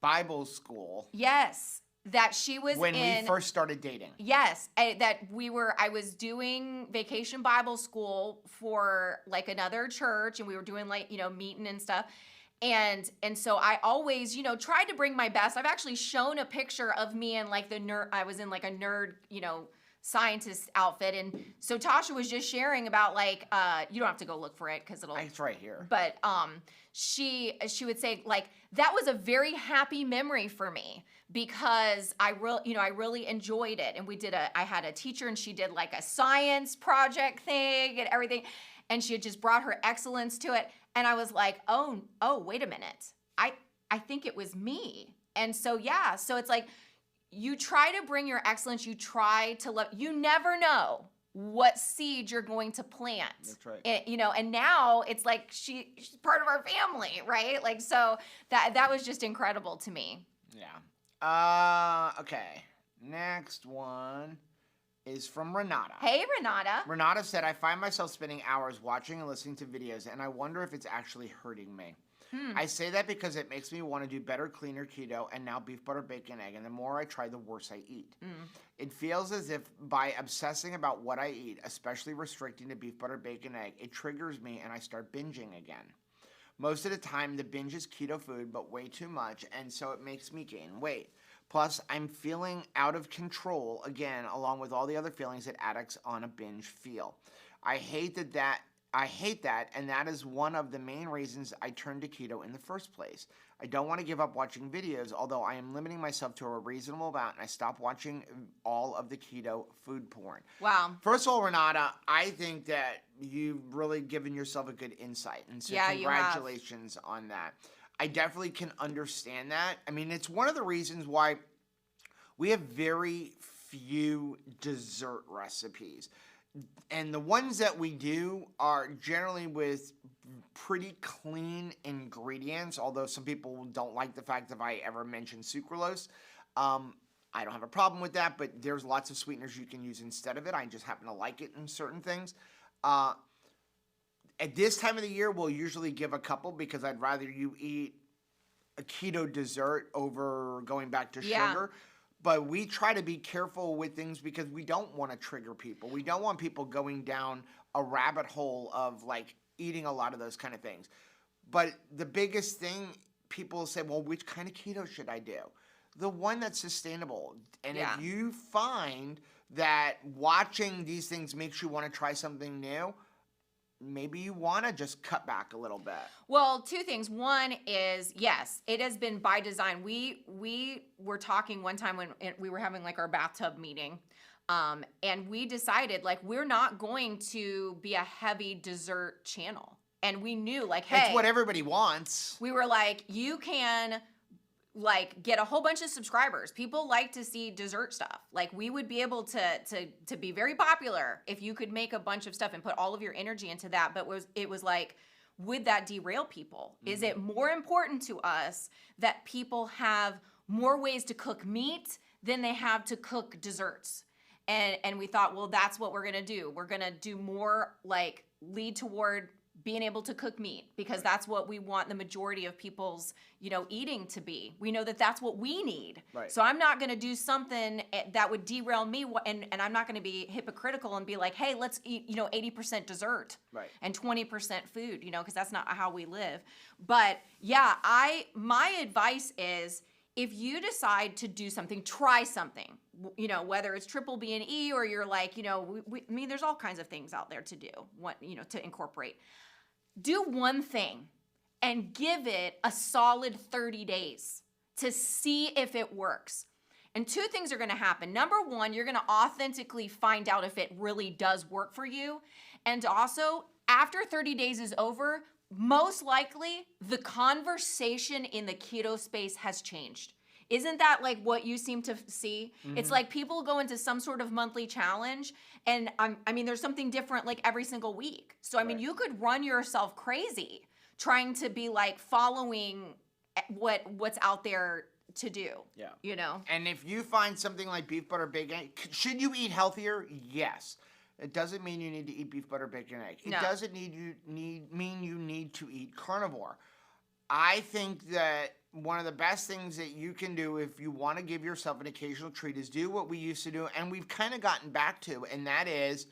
Bible school. Yes. That she was when we first started dating. Yes, I was doing vacation Bible school for like another church, and we were doing like, meeting and stuff. And so I always, tried to bring my best. I've actually shown a picture of me in like I was in like a nerd, scientist outfit. And so Tasha was just sharing about like, you don't have to go look for it because it's right here. But she would say like, that was a very happy memory for me because I really enjoyed it. And I had a teacher, and she did like a science project thing and everything. And she had just brought her excellence to it. And I was like, oh, wait a minute. I think it was me. And so, yeah, so it's like, you try to bring your excellence. You try to love. You never know what seed you're going to plant. That's right. And now it's like she's part of our family, right? Like, so that was just incredible to me. Yeah. Okay. Next one is from Renata. Hey, Renata. Renata said, I find myself spending hours watching and listening to videos, and I wonder if it's actually hurting me. I say that because it makes me want to do better, cleaner keto, and now beef, butter, bacon, egg, and the more I try, the worse I eat. It feels as if by obsessing about what I eat, especially restricting to beef, butter, bacon, egg, it triggers me and I start binging again. Most of the time, the binge is keto food, but way too much, and so it makes me gain weight. Plus, I'm feeling out of control again, along with all the other feelings that addicts on a binge feel. I hate that, and that is one of the main reasons I turned to keto in the first place. I don't want to give up watching videos, although I am limiting myself to a reasonable amount, and I stopped watching all of the keto food porn. Wow. First of all, Renata, I think that you've really given yourself a good insight, and so congratulations on that. I definitely can understand that. I mean, it's one of the reasons why we have very few dessert recipes. And the ones that we do are generally with pretty clean ingredients, although some people don't like the fact that I ever mention sucralose. I don't have a problem with that, but there's lots of sweeteners you can use instead of it. I just happen to like it in certain things. At this time of the year, we'll usually give a couple because I'd rather you eat a keto dessert over going back to sugar. But we try to be careful with things because we don't want to trigger people. We don't want people going down a rabbit hole of like eating a lot of those kind of things. But the biggest thing, people say, well, which kind of keto should I do? the one that's sustainable. And Yeah. if you find that watching these things makes you want to try something new, maybe you want to just cut back a little bit. Well, two things. One is, yes, it has been by design. We were talking one time when we were having like our bathtub meeting, and we decided like we're not going to be a heavy dessert channel. And we knew like, hey, It's what everybody wants. we were like, you can like get a whole bunch of subscribers. People like to see dessert stuff. Like we would be able to be very popular if you could make a bunch of stuff and put all of your energy into that. But it was like, would that derail people? Is it more important to us that people have more ways to cook meat than they have to cook desserts? And we thought, well, that's what we're gonna do. We're gonna do more like lead toward being able to cook meat, because that's what we want the majority of people's, eating to be. We know that that's what we need. Right. So I'm not going to do something that would derail me, and I'm not going to be hypocritical and be like, hey, let's eat, 80% dessert Right. and 20% food, because that's not how we live. But yeah, my advice is, if you decide to do something, try something, whether it's triple B and E, or you're like, there's all kinds of things out there to do, to incorporate. Do one thing and give it a solid 30 days to see if it works. And two things are going to happen. Number one, you're going to authentically find out if it really does work for you. And also, after 30 days is over, most likely the conversation in the keto space has changed. Isn't that like what you seem to see? Mm-hmm. It's like people go into some sort of monthly challenge, and there's something different like every single week. So you could run yourself crazy trying to be like following what's out there to do. Yeah. And if you find something like beef, butter, bacon, should you eat healthier? Yes. It doesn't mean you need to eat beef, butter, bacon, egg. It doesn't mean you need to eat carnivore. I think that one of the best things that you can do if you want to give yourself an occasional treat is do what we used to do, and we've kind of gotten back to, and that is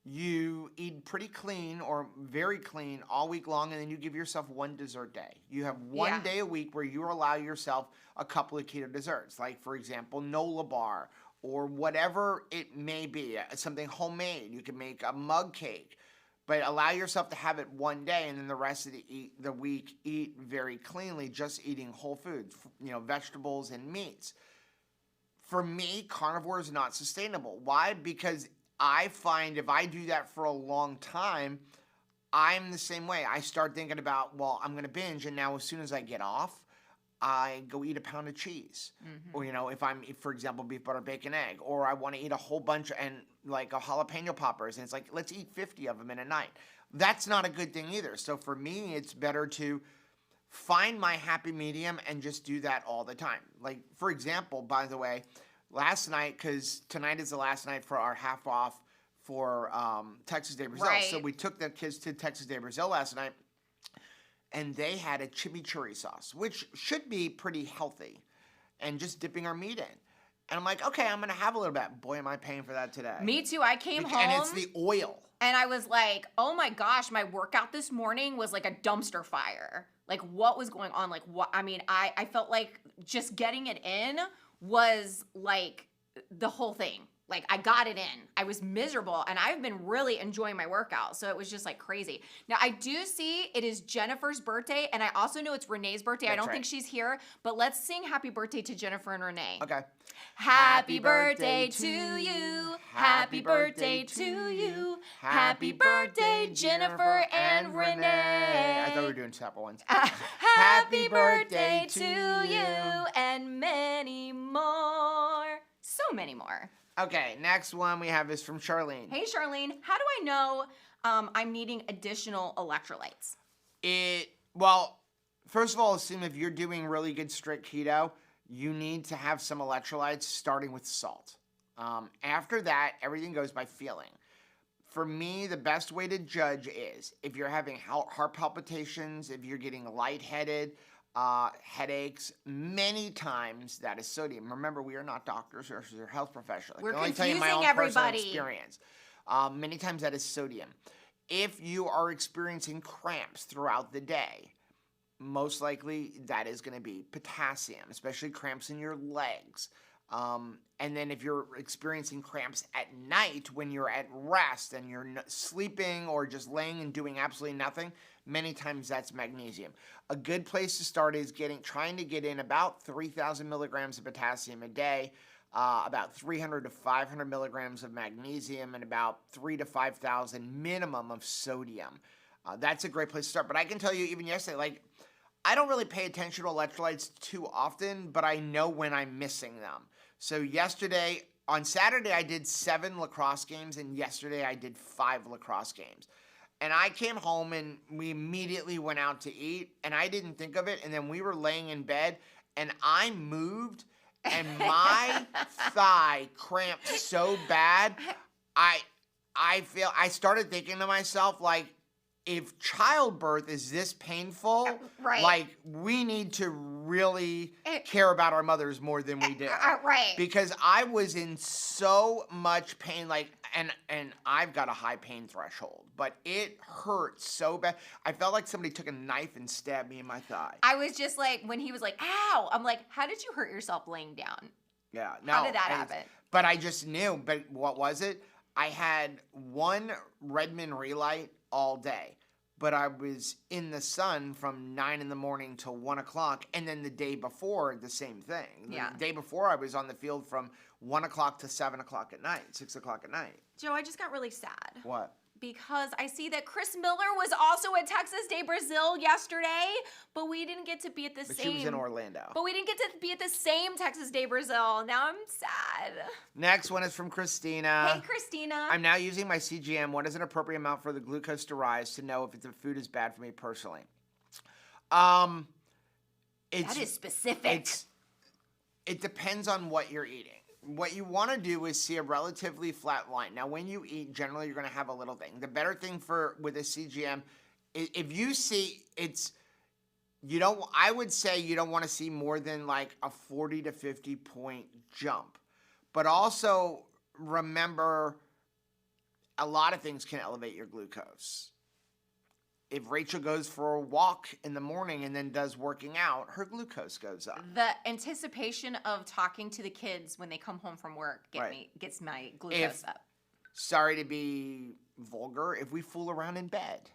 you eat pretty clean or very clean all week long, and then you give yourself one dessert day. You have one day a week where you allow yourself a couple of keto desserts, like, for example, Nola bar or whatever it may be, something homemade. You can make a mug cake. But allow yourself to have it one day, and then the rest of the week eat very cleanly, just eating whole foods, vegetables and meats. For me, carnivore is not sustainable. Why? Because I find if I do that for a long time, I'm the same way. I start thinking about, well, I'm going to binge, and now as soon as I get off, I go eat a pound of cheese. Mm-hmm. Or, if I'm, for example, beef, butter, bacon, egg, or I want to eat a whole bunch and like a jalapeno poppers, and it's like, let's eat 50 of them in a night. That's not a good thing either. So for me, it's better to find my happy medium and just do that all the time. Like, for example, by the way, last night, because tonight is the last night for our half off for Texas Day Brazil. Right. So we took the kids to Texas Day Brazil last night, and they had a chimichurri sauce, which should be pretty healthy, and just dipping our meat in. And I'm like, okay, I'm going to have a little bit. Boy, am I paying for that today. Me too. I came home. And it's the oil. And I was like, oh my gosh, my workout this morning was like a dumpster fire. Like, what was going on? Like, what? I felt like just getting it in was like the whole thing. Like, I got it in. I was miserable, and I've been really enjoying my workout, so it was just like crazy. Now, I do see it is Jennifer's birthday, and I also know it's Renee's birthday. I don't think she's here, but let's sing happy birthday to Jennifer and Renee. Okay. Happy birthday to you. Happy birthday to you. Happy birthday, Jennifer and Renee. I thought we were doing separate ones. Happy birthday to you, and many more. So many more. Okay, next one we have is from Charlene. Hey, Charlene. How do I know I'm needing additional electrolytes? Well, first of all, assume if you're doing really good strict keto, you need to have some electrolytes, starting with salt. After that, everything goes by feeling. For me, the best way to judge is if you're having heart palpitations, if you're getting lightheaded, headaches, many times that is sodium. Remember, we are not doctors or health professionals. We're only confusing tell you my own everybody. personal experience. Many times that is sodium. If you are experiencing cramps throughout the day, most likely that is going to be potassium, especially cramps in your legs. And then if you're experiencing cramps at night when you're at rest and you're sleeping or just laying and doing absolutely nothing, many times that's magnesium. A good place to start is trying to get in about 3,000 milligrams of potassium a day, about 300 to 500 milligrams of magnesium, and about 3,000 to 5,000 minimum of sodium. That's a great place to start. But I can tell you, even yesterday, like, I don't really pay attention to electrolytes too often, but I know when I'm missing them. So on Saturday, I did 7 lacrosse games, and yesterday I did 5 lacrosse games. And I came home, and we immediately went out to eat, and I didn't think of it, and then we were laying in bed, and I moved, and my thigh cramped so bad, I started thinking to myself, like, if childbirth is this painful, right. like, we need to really care about our mothers more than we do. Right. Because I was in so much pain, like, and I've got a high pain threshold, but it hurt so bad. I felt like somebody took a knife and stabbed me in my thigh. I was just like, when he was like, ow, I'm like, how did you hurt yourself laying down? Yeah. How did that happen? But I just knew. But what was it? I had one Redmond relight all day, but I was in the sun from 9 in the morning till 1 o'clock, and then the day before, the same thing. Yeah. The day before, I was on the field from 1 o'clock to 7 o'clock at night, 6 o'clock at night. Joe, I just got really sad. What? Because I see that Chris Miller was also at Texas de Brazil yesterday, but we didn't get to be at the same. But she was in Orlando. But we didn't get to be at the same Texas de Brazil. Now I'm sad. Next one is from Christina. Hey, Christina. I'm now using my CGM. What is an appropriate amount for the glucose to rise to know if the food is bad for me personally? That is specific. It depends on what you're eating. What you want to do is see a relatively flat line. Now, when you eat, generally you're going to have a little thing. The better thing with a CGM, if you see I would say you don't want to see more than like a 40 to 50 point jump. But also remember, a lot of things can elevate your glucose. If Rachel goes for a walk in the morning and then does working out, her glucose goes up. The anticipation of talking to the kids when they come home from work gets my glucose up. Sorry to be vulgar, if we fool around in bed,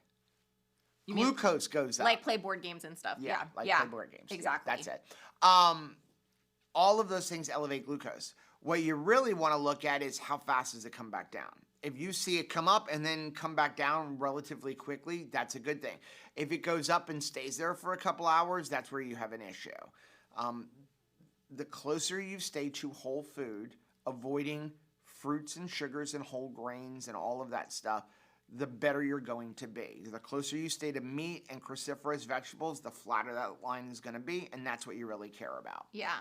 glucose goes up. Like play board games and stuff. Yeah. Play board games. Exactly. That's it. All of those things elevate glucose. What you really want to look at is how fast does it come back down. If you see it come up and then come back down relatively quickly, that's a good thing. If it goes up and stays there for a couple hours, that's where you have an issue. The closer you stay to whole food, avoiding fruits and sugars and whole grains and all of that stuff, the better you're going to be. The closer you stay to meat and cruciferous vegetables, the flatter that line is going to be, and that's what you really care about. Yeah.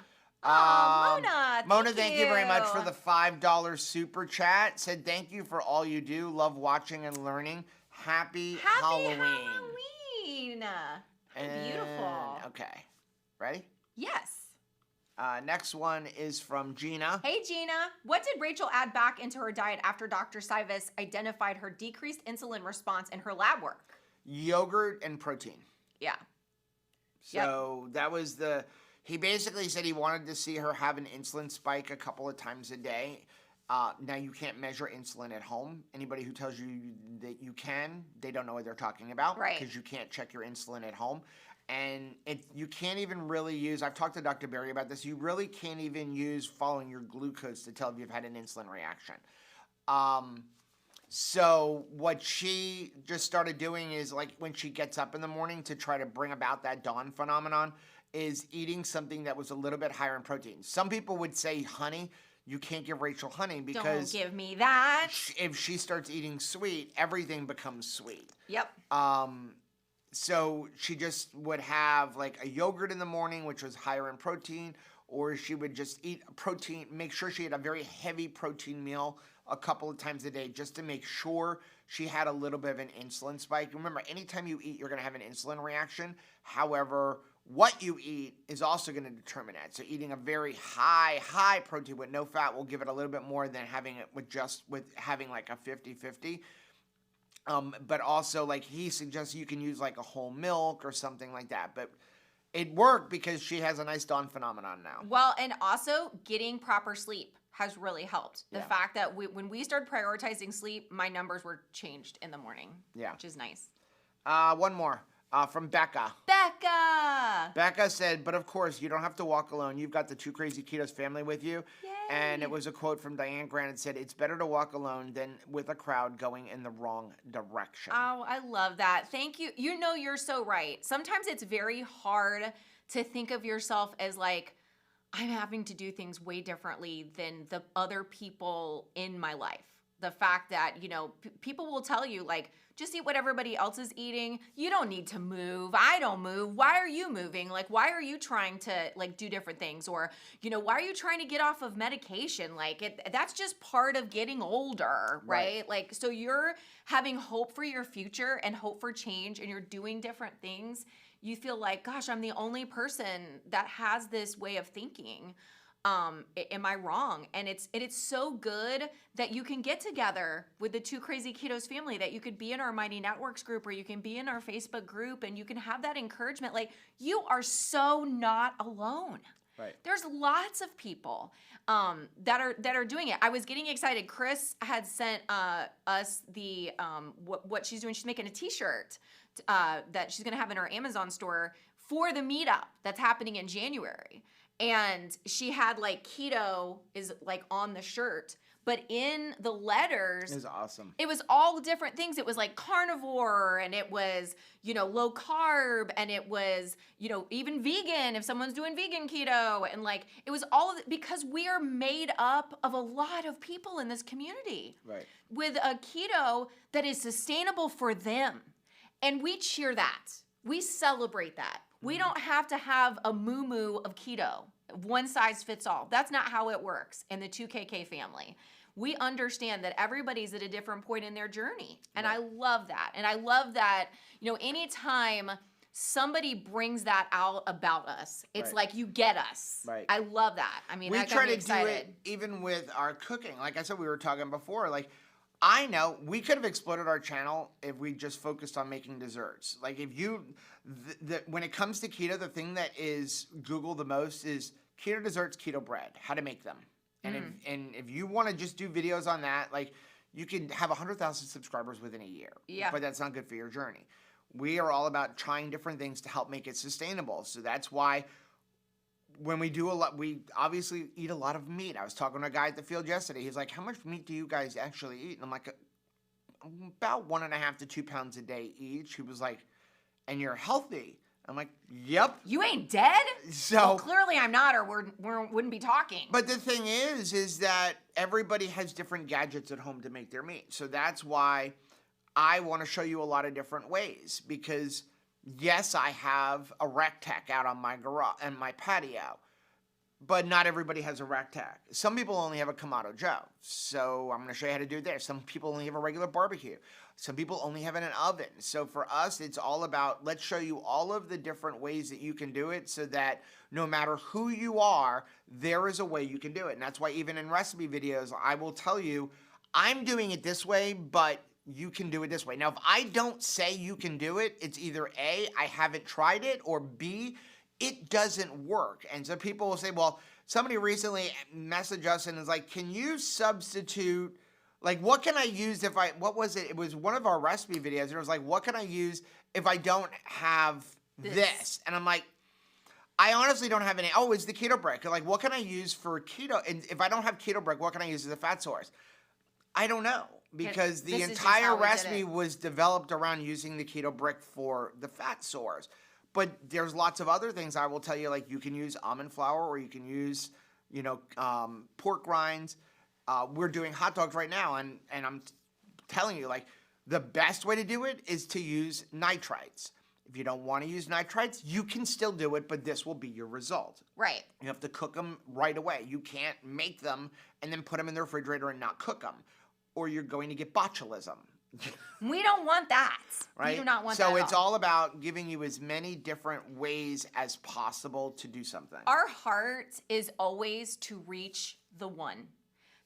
Mona, thank you very much for the $5 super chat. Said thank you for all you do. Love watching and learning. Happy Halloween. Beautiful. Okay. Ready? Yes. Next one is from Gina. Hey, Gina. What did Rachel add back into her diet after Dr. Sivas identified her decreased insulin response in her lab work? Yogurt and protein. Yeah. So that was he basically said he wanted to see her have an insulin spike a couple of times a day. Now, you can't measure insulin at home. Anybody who tells you that you can, they don't know what they're talking about. Right. Because you can't check your insulin at home. And you can't even really use, I've talked to Dr. Berry about this, you really can't even use following your glucose to tell if you've had an insulin reaction. So what she just started doing is, like, when she gets up in the morning to try to bring about that dawn phenomenon, is eating something that was a little bit higher in protein. Some people would say honey. You can't give Rachel honey because... Don't give me that. If she starts eating sweet, everything becomes sweet. Yep. So she just would have like a yogurt in the morning, which was higher in protein, or she would just eat protein, make sure she had a very heavy protein meal a couple of times a day just to make sure she had a little bit of an insulin spike. Remember, anytime you eat, you're going to have an insulin reaction. However, what you eat is also going to determine that. So eating a very high protein with no fat will give it a little bit more than having it with having like a 50-50. But also, like, he suggests you can use like a whole milk or something like that. But it worked because she has a nice dawn phenomenon now. Well, and also getting proper sleep has really helped. The Yeah. fact that when we started prioritizing sleep, my numbers were changed in the morning. Yeah. Which is nice. One more from Becca. Becca! Becca said, but of course, you don't have to walk alone. You've got the Two Crazy Ketos family with you. Yay. And it was a quote from Diane Grant. It said, it's better to walk alone than with a crowd going in the wrong direction. Oh, I love that. Thank you. You know, you're so right. Sometimes it's very hard to think of yourself as like, I'm having to do things way differently than the other people in my life. The fact that, you know, people will tell you, like, just eat what everybody else is eating. You don't need to move. I don't move. Why are you moving? Like, why are you trying to, like, do different things? Or, you know, why are you trying to get off of medication? Like, that's just part of getting older, right? Like, so you're having hope for your future and hope for change, and you're doing different things. You feel like, gosh, I'm the only person that has this way of thinking. Am I wrong? And it's so good that you can get together with the Two Crazy Ketos family, that you could be in our Mighty Networks group, or you can be in our Facebook group, and you can have that encouragement. Like, you are so not alone. Right. There's lots of people that are doing it. I was getting excited. Chris had sent us the what she's doing. She's making a T-shirt that she's gonna have in our Amazon store for the meetup that's happening in January. And she had like keto is like on the shirt, but in the letters, It was awesome. it was all different things. It was like carnivore, and it was, you know, low carb, and it was, you know, even vegan if someone's doing vegan keto. And like, it was all of it, because we are made up of a lot of people in this community. Right. With a keto that is sustainable for them. And we cheer that. We celebrate that. We don't have to have a moo-moo of keto. One size fits all. That's not how it works in the 2KK family. We understand that everybody's at a different point in their journey. And I love that. And I love that, you know, anytime somebody brings that out about us, it's like, you get us. Right. I love that. I mean, We that got try me to excited. do it even with our cooking. Like I said, we were talking before, like, I know we could have exploded our channel if we just focused on making desserts. Like, if you, when it comes to keto, the thing that is Google the most is keto desserts, keto bread, how to make them. And if you want to just do videos on that, like, you can have 100,000 subscribers within a year. Yeah. But that's not good for your journey. We are all about trying different things to help make it sustainable. So that's why when we do a lot, we obviously eat a lot of meat. I was talking to a guy at the field yesterday. He's like, how much meat do you guys actually eat? And I'm like, about 1.5 to 2 pounds a day each. He was like, and you're healthy. I'm like, yep. You ain't dead? So well, clearly I'm not, or we wouldn't be talking. But the thing is that everybody has different gadgets at home to make their meat. So that's why I want to show you a lot of different ways, because yes, I have a Rectech out on my garage and my patio, but not everybody has a Rectech. Some people only have a Commando Joe, so I'm going to show you how to do this. Some people only have a regular barbecue. Some people only have it in an oven. So for us, it's all about, let's show you all of the different ways that you can do it, so that no matter who you are, there is a way you can do it. And that's why even in recipe videos, I will tell you, I'm doing it this way, but you can do it this way. Now, if I don't say you can do it, it's either A, I haven't tried it, or B, it doesn't work. And so people will say, well, somebody recently messaged us and is like, can you substitute, like, what can I use if what was it? It was one of our recipe videos, and it was like, what can I use if I don't have this? And I'm like, I honestly don't have any. Oh, it's the keto brick. Like, what can I use for keto? And if I don't have keto brick, what can I use as a fat source? I don't know, because the entire recipe was developed around using the keto brick for the fat source. But there's lots of other things I will tell you, like, you can use almond flour, or you can use, you know, pork rinds. We're doing hot dogs right now, and I'm telling you, like, the best way to do it is to use nitrites. If you don't want to use nitrites, you can still do it, but this will be your result. Right. You have to cook them right away. You can't make them and then put them in the refrigerator and not cook them, or you're going to get botulism. We don't want that. Right? We do not want that. So it's all about giving you as many different ways as possible to do something. Our heart is always to reach the one.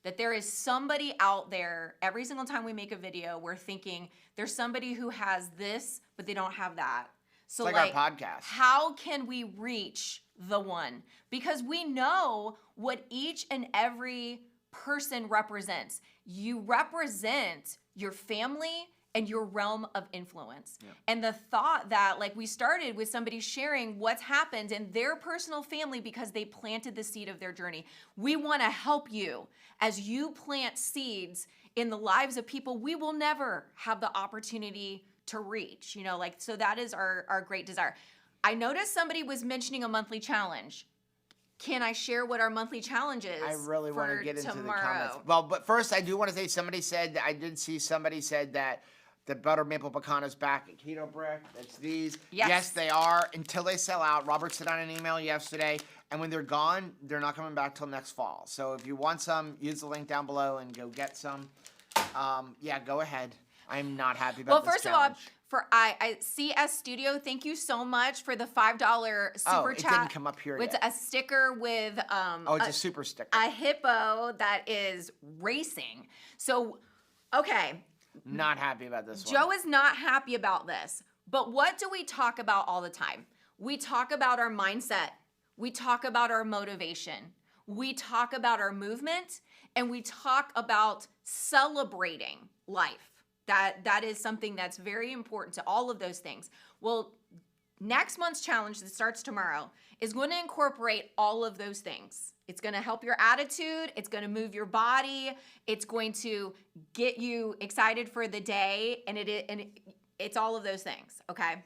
that there is somebody out there. Every single time we make a video, we're thinking there's somebody who has this, but they don't have that. So it's like our podcast. How can we reach the one? Because we know what each and every person represents. You represent your family and your realm of influence. Yeah. And the thought that, like, we started with somebody sharing what's happened in their personal family because they planted the seed of their journey. We want to help you as you plant seeds in the lives of people we will never have the opportunity to reach, you know, like, so that is our great desire. I noticed somebody was mentioning a monthly challenge. Can I share what our monthly challenge is? I really want to get into tomorrow? The comments. Well, but first I do want to say, somebody said that the butter maple pecan is back at Keto Brick. It's these. Yes, they are, until they sell out. Robert sent out an email yesterday, and when they're gone, they're not coming back till next fall. So if you want some, use the link down below and go get some. Yeah, go ahead. I'm not happy about this challenge. Of all, for I CS Studio, thank you so much for the $5 super chat. It didn't come up here It's yet. A sticker with it's a super sticker. A hippo that is racing. So, okay. Not happy about this one. Joe is not happy about this. But what do we talk about all the time? We talk about our mindset. We talk about our motivation. We talk about our movement, and we talk about celebrating life. That is something that's very important to all of those things. Well, next month's challenge that starts tomorrow is going to incorporate all of those things. It's going to help your attitude. It's going to move your body. It's going to get you excited for the day. And it's all of those things, okay?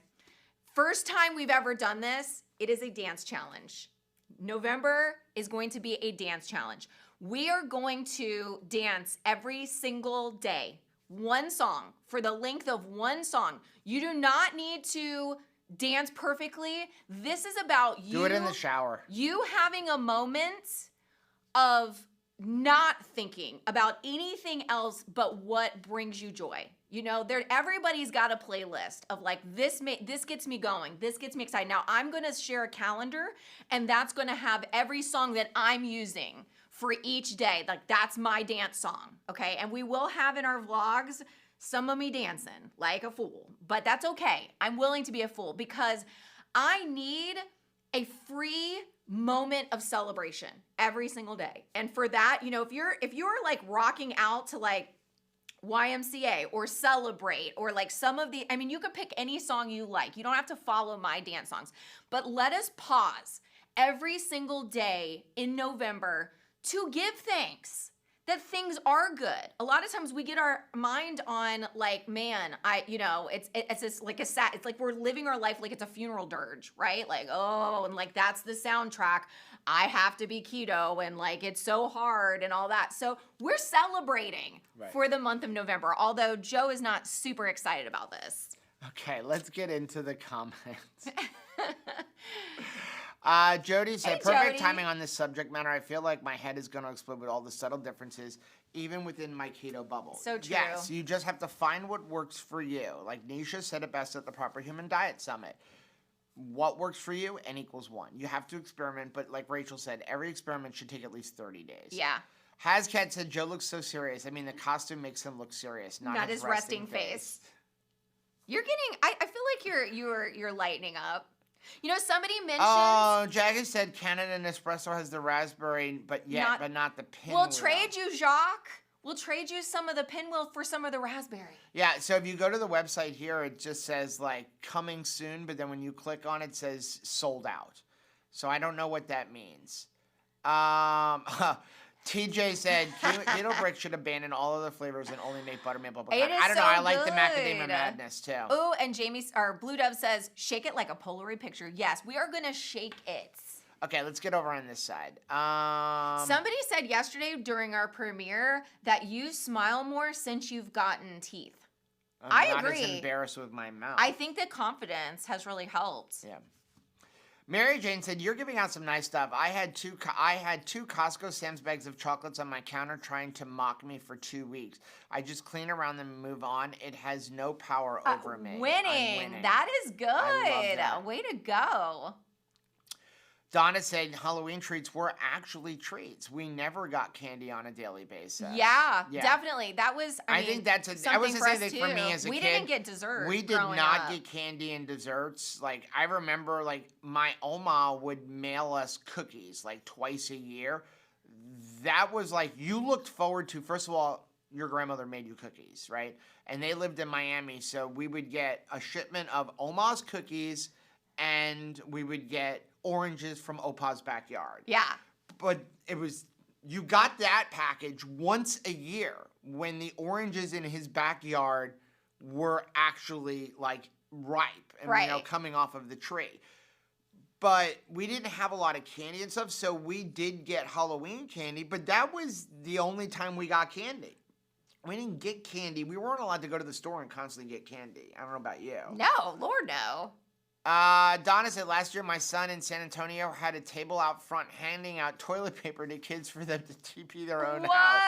First time we've ever done this, it is a dance challenge. November is going to be a dance challenge. We are going to dance every single day. One song, for the length of one song. You do not need to dance perfectly. This is about you. Do it in the shower. You having a moment of not thinking about anything else but what brings you joy. You know, everybody's got a playlist of like, this gets me going. This gets me excited. Now, I'm going to share a calendar, and that's going to have every song that I'm using for each day. Like, that's my dance song, okay? And we will have in our vlogs some of me dancing like a fool, but that's okay. I'm willing to be a fool because I need a free moment of celebration every single day. And for that, you know, if you're like rocking out to like YMCA or Celebrate or like some of the, I mean, you could pick any song you like. You don't have to follow my dance songs, but let us pause every single day in November to give thanks that things are good. A lot of times we get our mind on like, man, it's just like it's like we're living our life like it's a funeral dirge, right? Like, oh, and like that's the soundtrack. I have to be keto and like it's so hard and all that. So we're celebrating for the month of November, although Joe is not super excited about this. Okay, let's get into the comments. Jody said, perfect timing on this subject matter. I feel like my head is going to explode with all the subtle differences, even within my keto bubble. So true. Yes, you just have to find what works for you. Like Nisha said it best at the Proper Human Diet Summit. What works for you, N equals 1. You have to experiment, but like Rachel said, every experiment should take at least 30 days. Yeah. Hazcat said, Joe looks so serious. I mean, the costume makes him look serious, not his resting face. You're getting, I feel like you're lightening up. You know, somebody mentioned... Oh, Jagger said Canada Nespresso has the raspberry, but not the pinwheel. We'll trade you, Jacques. We'll trade you some of the pinwheel for some of the raspberry. Yeah, so if you go to the website here, it just says, like, coming soon, but then when you click on it, it says sold out. So I don't know what that means. TJ said Keto Brick should abandon all other flavors and only make butter maple pecan. I don't know. I like the macadamia madness too. Oh, and Blue Dove says, shake it like a Polaroid picture. Yes, we are gonna shake it. Okay, let's get over on this side. Somebody said yesterday during our premiere that you smile more since you've gotten teeth. I agree. I'm not as embarrassed with my mouth. I think that confidence has really helped. Yeah. Mary Jane said, you're giving out some nice stuff. I had two Costco Sam's bags of chocolates on my counter trying to mock me for 2 weeks. I just clean around them and move on. It has no power over me. Winning. That is good. I love that. Way to go. Donna said Halloween treats were actually treats. We never got candy on a daily basis. Yeah, definitely. That was, I mean, think that's something was the for same us thing too. for me as a we kid. didn't get dessert. We did growing not up. get candy and desserts. Like, I remember, like, my Oma would mail us cookies, like, twice a year. That was, like, you looked forward to, first of all, your grandmother made you cookies, right? And they lived in Miami, so we would get a shipment of Oma's cookies, and we would get oranges from Opa's backyard. Yeah. But it was, you got that package once a year when the oranges in his backyard were actually like ripe and coming off of the tree. But we didn't have a lot of candy and stuff, so we did get Halloween candy, but that was the only time we got candy. We didn't get candy. We weren't allowed to go to the store and constantly get candy. I don't know about you. No, Lord, no. Donna said last year my son in San Antonio had a table out front handing out toilet paper to kids for them to TP their own house.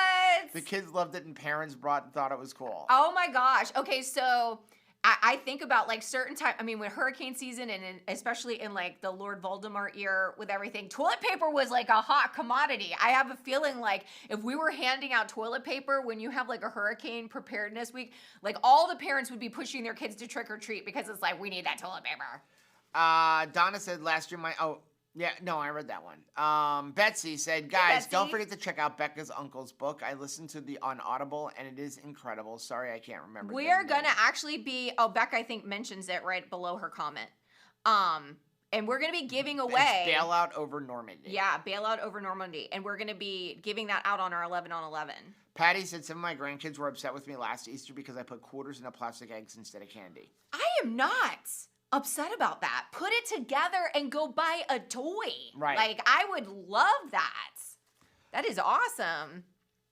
The kids loved it and parents thought it was cool. Oh my gosh. Okay, so I think about like certain time. I mean, with hurricane season and especially in like the Lord Voldemort year with everything, toilet paper was like a hot commodity. I have a feeling like if we were handing out toilet paper when you have like a hurricane preparedness week, like all the parents would be pushing their kids to trick or treat because it's like, we need that toilet paper. Donna said last year I read that one. Betsy said, guys, don't forget to check out Becca's uncle's book. I listened to on Audible, and it is incredible. Sorry, I can't remember. We are going to actually be, Becca, I think, mentions it right below her comment. And we're going to be giving away. It's Bailout Over Normandy. Yeah, Bailout Over Normandy. And we're going to be giving that out on our 11 on 11. Patty said some of my grandkids were upset with me last Easter because I put quarters into plastic eggs instead of candy. I am not upset about that. Put it together and go buy a toy. Right. Like, I would love that. That is awesome.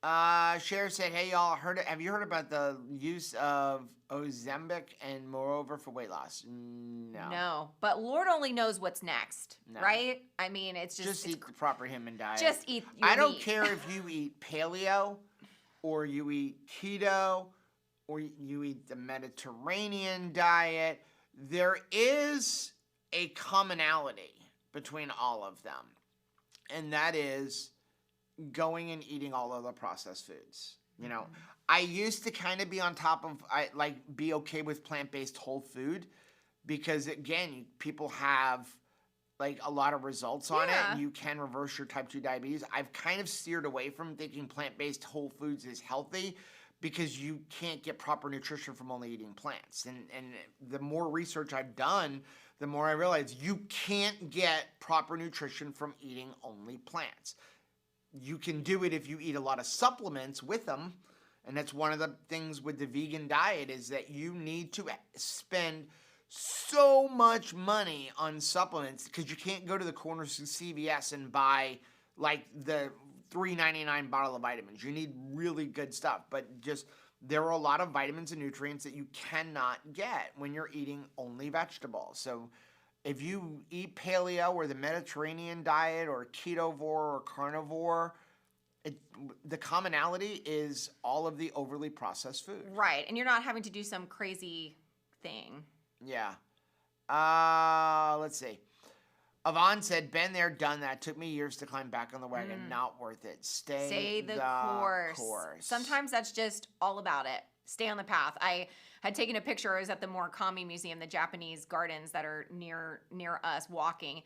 Cher said, hey, y'all, have you heard about the use of Ozempic and moreover for weight loss? No. But Lord only knows what's next, right? I mean, it's just eat the proper human diet. Just eat your I don't meat. care if you eat paleo or you eat keto or you eat the Mediterranean diet. There is a commonality between all of them, and that is going and eating all of the processed foods. You know, I used to kind of be on top of, be okay with plant-based whole food because, again, people have, like, a lot of results on it, and you can reverse your type 2 diabetes. I've kind of steered away from thinking plant-based whole foods is healthy because you can't get proper nutrition from only eating plants. And the more research I've done, the more I realize you can't get proper nutrition from eating only plants. You can do it if you eat a lot of supplements with them. And that's one of the things with the vegan diet is that you need to spend so much money on supplements because you can't go to the corners of CVS and buy like the $3.99 bottle of vitamins. You need really good stuff, but just there are a lot of vitamins and nutrients that you cannot get when you're eating only vegetables. So if you eat paleo or the Mediterranean diet or ketovore or carnivore, the commonality is all of the overly processed food. Right, and you're not having to do some crazy thing. Yeah. Let's see. Yvonne said, been there, done that. Took me years to climb back on the wagon. Not worth it. Stay the course. Sometimes that's just all about it. Stay on the path. I had taken a picture. I was at the Murakami Museum, the Japanese gardens that are near us, walking.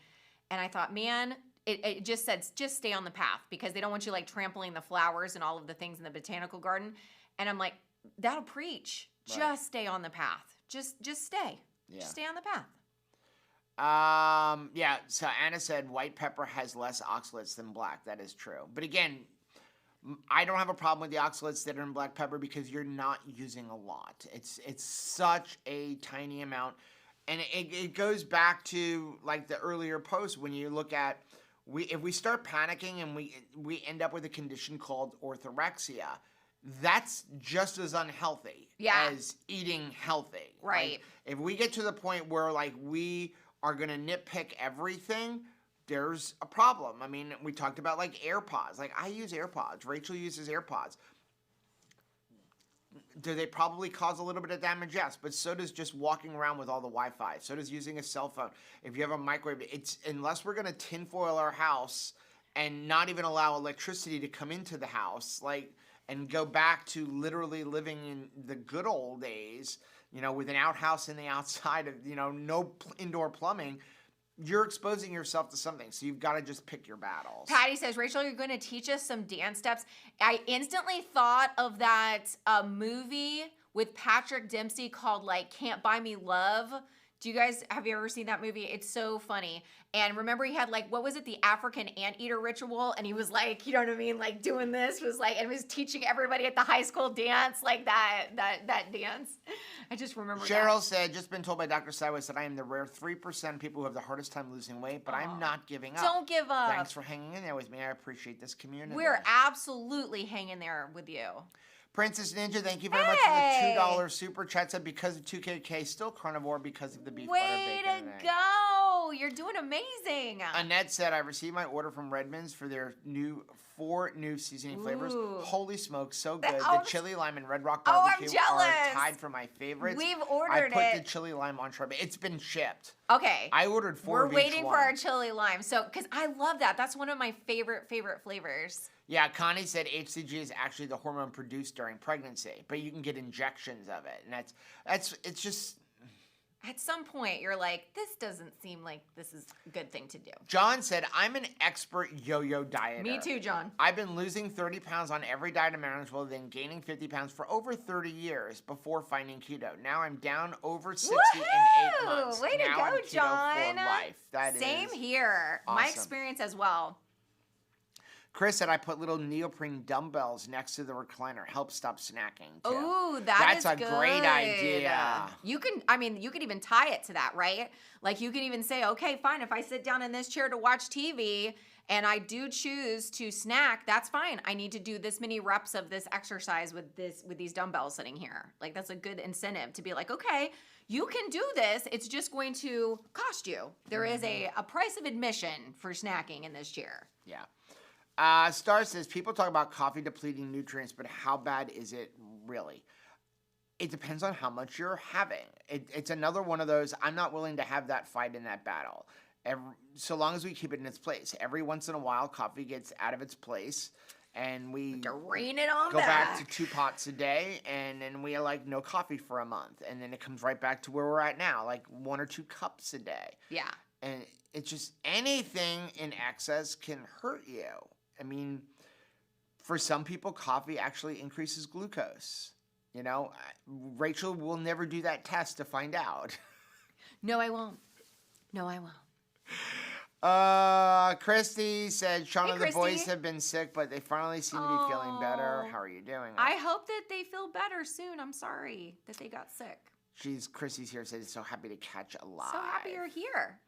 And I thought, man, it just said, just stay on the path because they don't want you like trampling the flowers and all of the things in the botanical garden. And I'm like, that'll preach. Right. Just stay on the path. Just stay. Yeah. Just stay on the path. Yeah, so Anna said white pepper has less oxalates than black. That is true. But again, I don't have a problem with the oxalates that are in black pepper because you're not using a lot. It's such a tiny amount. And it goes back to like the earlier post when you look at, if we start panicking and we end up with a condition called orthorexia, that's just as unhealthy as eating healthy. Right. Like, if we get to the point where like we are going to nitpick everything, there's a problem. I mean, we talked about like AirPods. Like I use AirPods. Rachel uses AirPods. Do they probably cause a little bit of damage? Yes, but so does just walking around with all the Wi-Fi. So does using a cell phone. If you have a microwave, it's unless we're gonna tinfoil our house and not even allow electricity to come into the house, and go back to literally living in the good old days, with an outhouse in the outside of, no indoor plumbing. You're exposing yourself to something, so you've got to just pick your battles. Patty says, Rachel, you're going to teach us some dance steps. I instantly thought of that movie with Patrick Dempsey called Can't Buy Me Love. Have you ever seen that movie? It's so funny. And remember he had what was it? The African anteater ritual. And he was you know what I mean? Doing this and was teaching everybody at the high school dance, that dance. I just remember Cheryl said, just been told by Dr. Sideways that I am the rare 3% of people who have the hardest time losing weight, but I'm not giving up. Don't give up. Thanks for hanging in there with me. I appreciate this community. We're absolutely hanging there with you. Princess Ninja, thank you very much for the $2 super chat. Said because of 2KK, still carnivore because of the beef butter bacon. Way to go! You're doing amazing. Annette said, I received my order from Redmond's for their 4 new seasoning flavors. Holy smokes, so good. The chili lime and Red Rock barbecue are tied for my favorites. We've ordered it. I put the chili lime on shrimp. It's been shipped. Okay. I ordered 4 of each one. We're waiting for our chili lime. So, because I love that. That's one of my favorite flavors. Yeah, Connie said HCG is actually the hormone produced during pregnancy, but you can get injections of it, and it's just. At some point, you're this doesn't seem like this is a good thing to do. John said, I'm an expert yo-yo dieter. Me too, John. I've been losing 30 pounds on every diet imaginable, then gaining 50 pounds for over 30 years before finding keto. Now I'm down over 60 in 8 months. Way to now go, I'm keto John. for life. Same here. Awesome. My experience as well. Chris said I put little neoprene dumbbells next to the recliner. Help stop snacking, too. Ooh, that's a great idea. You can even tie it to that, right? You can even say, okay, fine, if I sit down in this chair to watch TV and I do choose to snack, that's fine. I need to do this many reps of this exercise with these dumbbells sitting here. That's a good incentive to be okay, you can do this. It's just going to cost you. There is a price of admission for snacking in this chair. Yeah. Star says, people talk about coffee depleting nutrients, but how bad is it really? It depends on how much you're having. It's another one of those, I'm not willing to have that fight in that battle. So long as we keep it in its place. Every once in a while, coffee gets out of its place, and we rein it on go back to 2 pots a day, and then we are no coffee for a month. And then it comes right back to where we're at now, 1 or 2 cups a day. Yeah. And it's just anything in excess can hurt you. I mean, for some people, coffee actually increases glucose. Rachel will never do that test to find out. No, I won't. Christy said, Shauna, the boys have been sick, but they finally seem to be feeling better. How are you doing? I hope that they feel better soon. I'm sorry that they got sick. Christy's here, said, so happy to catch alive. So happy you're here.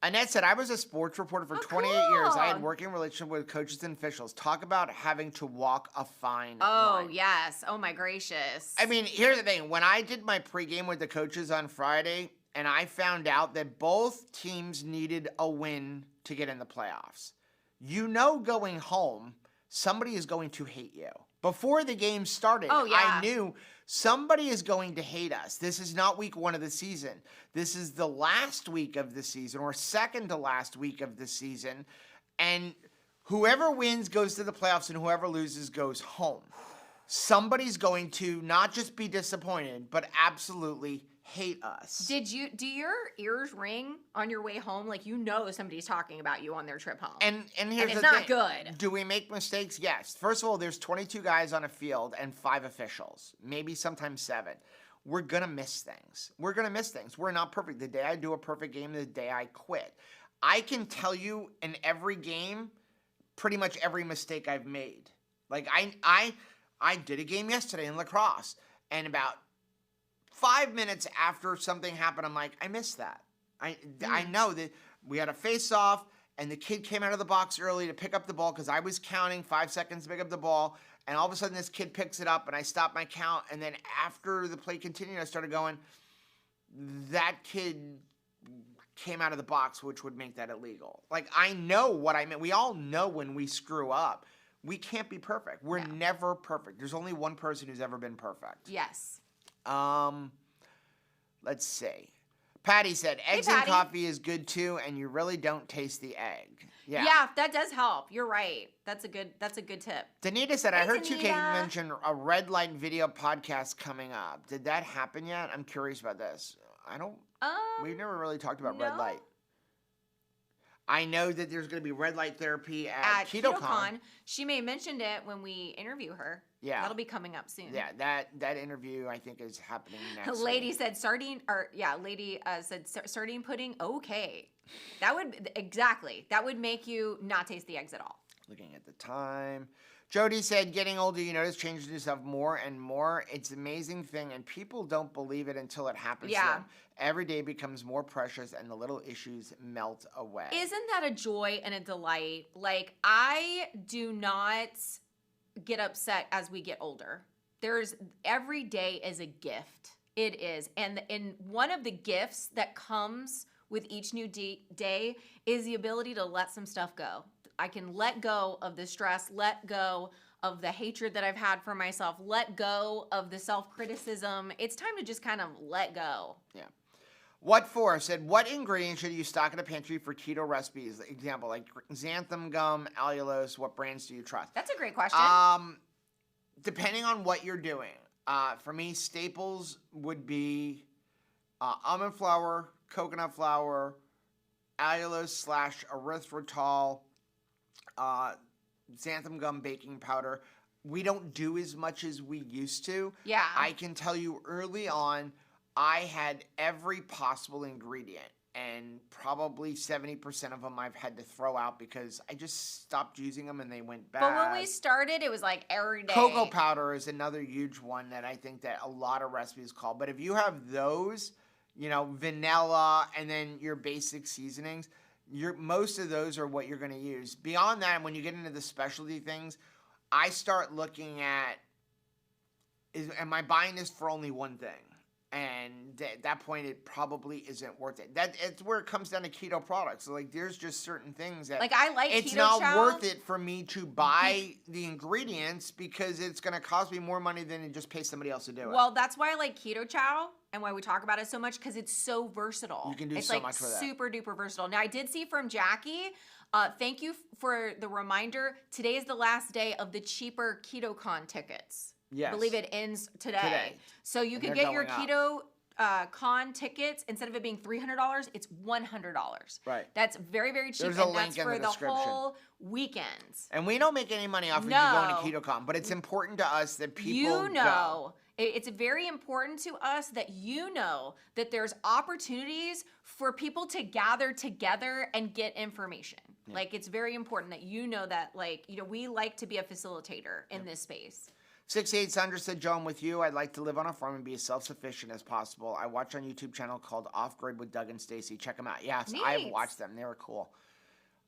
Annette said, I was a sports reporter for 28 years. I had working relationship with coaches and officials. Talk about having to walk a fine line. Oh, yes. Oh, my gracious. I mean, here's the thing. When I did my pregame with the coaches on Friday, and I found out that both teams needed a win to get in the playoffs, going home, somebody is going to hate you. Before the game started, I knew somebody is going to hate us. This is not week 1 of the season. This is the last week of the season, or second to last week of the season. And whoever wins goes to the playoffs, and whoever loses goes home. Somebody's going to not just be disappointed, but absolutely hate us. Do your ears ring on your way home? Somebody's talking about you on their trip home. And here's it's the thing. Not good. Do we make mistakes? Yes. First of all, there's 22 guys on a field and 5 officials, maybe sometimes 7. We're going to miss things. We're not perfect. The day I do a perfect game, the day I quit. I can tell you in every game, pretty much every mistake I've made. I did a game yesterday in lacrosse, and about 5 minutes after something happened, I'm like, I missed that. I know that we had a face-off, and the kid came out of the box early to pick up the ball because I was counting 5 seconds to pick up the ball, and all of a sudden this kid picks it up, and I stop my count, and then after the play continued, I started going, that kid came out of the box, which would make that illegal. I know what I meant. We all know when we screw up. we can't be perfect. We're No. never perfect. There's only one person who's ever been perfect. Yes. Let's see. Patty said, eggs and Patty. coffee is good too, and you really don't taste the egg. Yeah. Yeah, that does help. You're right. That's a good tip. Danita said, I Hey, heard 2K Danita. mention a red light video podcast coming up. Did that happen yet? I'm curious about this. We've never really talked about red no. light. I know that there's going to be red light therapy at KetoCon. She may have mentioned it when we interview her. Yeah. That'll be coming up soon. Yeah, that interview I think is happening next Lady week. said sardine, said sardine pudding. Okay, that would make you not taste the eggs at all. Looking at the time. Jody said, getting older, you notice changes yourself more and more. It's an amazing thing, and people don't believe it until it happens to them. Every day becomes more precious, and the little issues melt away. Isn't that a joy and a delight? Like, I do not get upset as we get older. Every day is a gift. It is. And one of the gifts that comes with each new day is the ability to let some stuff go. I can let go of the stress, let go of the hatred that I've had for myself, let go of the self-criticism. It's time to just kind of let go. Yeah. What for said, what ingredients should you stock in a pantry for keto recipes? Example, like xanthan gum, allulose, what brands do you trust? That's a great question. Depending on what you're doing. For me, staples would be almond flour, coconut flour, allulose / erythritol, xanthan gum baking powder. We don't do as much as we used to. Yeah. I can tell you early on, I had every possible ingredient, and probably 70% of them I've had to throw out because I just stopped using them and they went bad. But when we started, it was like every day. Cocoa powder is another huge one that I think that a lot of recipes call. But if you have those, vanilla and then your basic seasonings, most of those are what you're going to use. Beyond that, when you get into the specialty things, I start looking at, am I buying this for only one thing? And at that point, it probably isn't worth it. It's where it comes down to keto products. So, there's just certain things that I like it's keto not chow. worth it for me to buy the ingredients because it's going to cost me more money than to just pay somebody else to do it. Well, that's why I like keto chow and why we talk about it so much, because it's so versatile. You can do it's so much with it. Super duper versatile. Now, I did see from Jackie. Thank you for the reminder. Today is the last day of the cheaper KetoCon tickets. Yes. I believe it ends today. So you can get your Keto Con tickets, instead of it being $300, it's $100. Right. That's very, very cheap. There's a and link that's in for the the description. whole weekend. And we don't make any money off of you going to KetoCon, but it's important to us that people go. It's very important to us that that there's opportunities for people to gather together and get information. Yeah. It's very important that that, we like to be a facilitator in this space. 68 Sandra said, Joe, I'm with you. I'd like to live on a farm and be as self-sufficient as possible. I watch on YouTube channel called Off Grid with Doug and Stacy. Check them out. Yes, Neat. I've watched them. They were cool.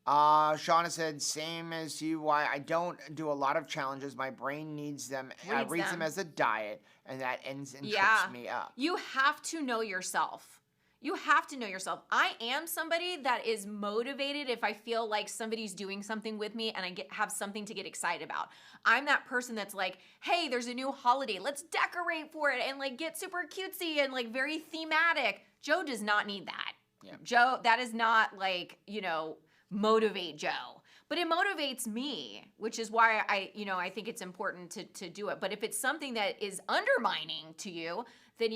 Shauna said, same as you. Why I don't do a lot of challenges. My brain needs them. Reads them as a diet, and that ends and trips me up. You have to know yourself. You have to know yourself. I am somebody that is motivated if I feel like somebody's doing something with me and I have something to get excited about. I'm that person that's like, hey, there's a new holiday. Let's decorate for it and get super cutesy and very thematic. Joe does not need that. Yeah. Joe, that is not motivate Joe. But it motivates me, which is why I think it's important to do it. But if it's something that is undermining to you, then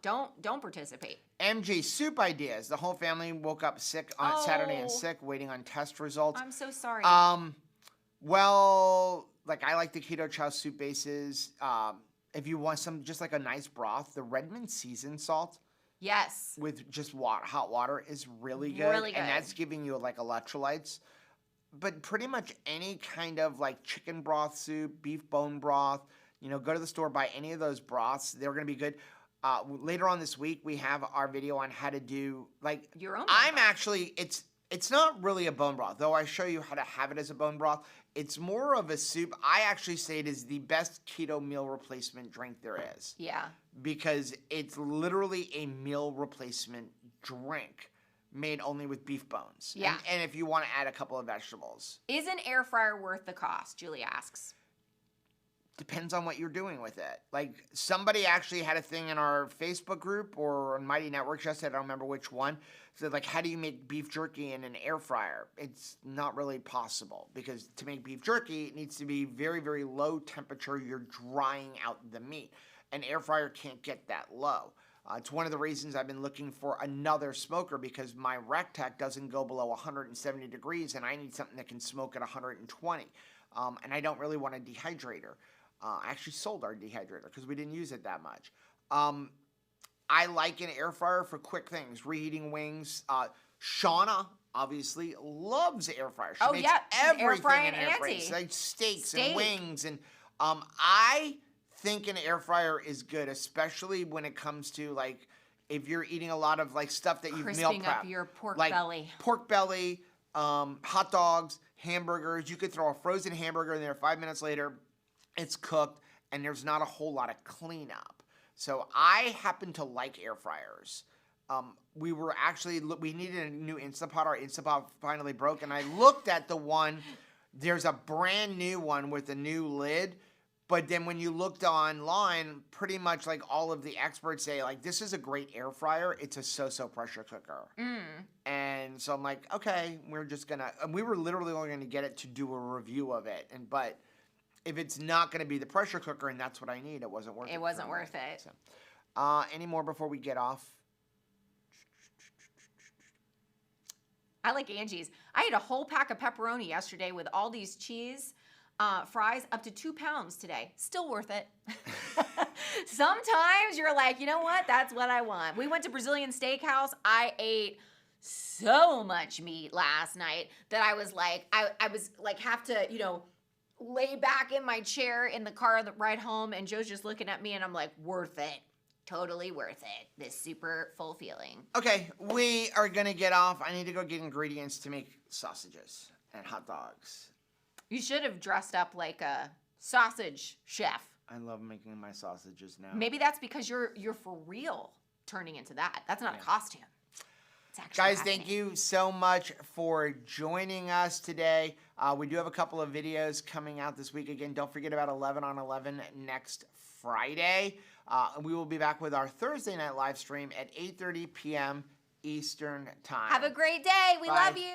don't participate. MG, soup ideas. The whole family woke up sick on Saturday and sick, waiting on test results. I'm so sorry. Well, I like the keto chow soup bases. If you want some, just a nice broth, the Redmond seasoned salt. Yes. With just hot water is really good. Really good. And that's giving you electrolytes. But pretty much any kind of chicken broth soup, beef bone broth, go to the store, buy any of those broths. They're going to be good. Later on this week, we have our video on how to do your own. It's not really a bone broth, though I show you how to have it as a bone broth. It's more of a soup. I actually say it is the best keto meal replacement drink there is. Yeah. Because it's literally a meal replacement drink. made only with beef bones. Yeah. And if you want to add a couple of vegetables. Is an air fryer worth the cost? Julie asks. Depends on what you're doing with it. Like, somebody actually had a thing in our Facebook group or on Mighty Networks yesterday, I don't remember which one, said, like, how do you make beef jerky in an air fryer? It's not really possible, because to make beef jerky, it needs to be very, very low temperature. You're drying out the meat. An air fryer can't get that low. It's one of the reasons I've been looking for another smoker, because my Rectech doesn't go below 170 degrees, and I need something that can smoke at 120. And I don't really want a dehydrator. I actually sold our dehydrator because we didn't use it that much. I like an air fryer for quick things, reheating wings. Shauna obviously loves air fryers. She makes everything in air fryers, like steaks and wings. And I think an air fryer is good, especially when it comes to, like, if you're eating a lot of, like, stuff that you've meal prepped. Crisping up your pork like belly. Pork belly, hot dogs, hamburgers. You could throw a frozen hamburger in there 5 minutes later. It's cooked, and there's not a whole lot of cleanup. So I happen to like air fryers. We needed a new Instapot. Our Instapot finally broke, and I looked at the one. There's a brand new one with a new lid, but then when you looked online, pretty much like all of the experts say, like, this is a great air fryer. It's a so-so pressure cooker. And so I'm like, okay, we were literally only going to get it to do a review of it, but if it's not going to be the pressure cooker and that's what I need, it wasn't worth it. It wasn't worth it. So, any more before we get off? I like Angie's. I ate a whole pack of pepperoni yesterday with all these cheese fries, up to 2 pounds today. Still worth it. Sometimes you're like, you know what? That's what I want. We went to Brazilian Steakhouse. I ate so much meat last night that I was like, I was like, have to, lay back in my chair in the car the ride home, and Joe's just looking at me, and I'm like, worth it. Totally worth it. This super full feeling. Okay, we are going to get off. I need to go get ingredients to make sausages and hot dogs. You should have dressed up like a sausage chef. I love making my sausages now. Maybe that's because you're for real turning into that. That's not a costume. Guys, thank you so much for joining us today. We do have a couple of videos coming out this week. Again, don't forget about 11 on 11 next Friday. We will be back with our Thursday night live stream at 8:30 p.m. Eastern Time. Have a great day. We love you.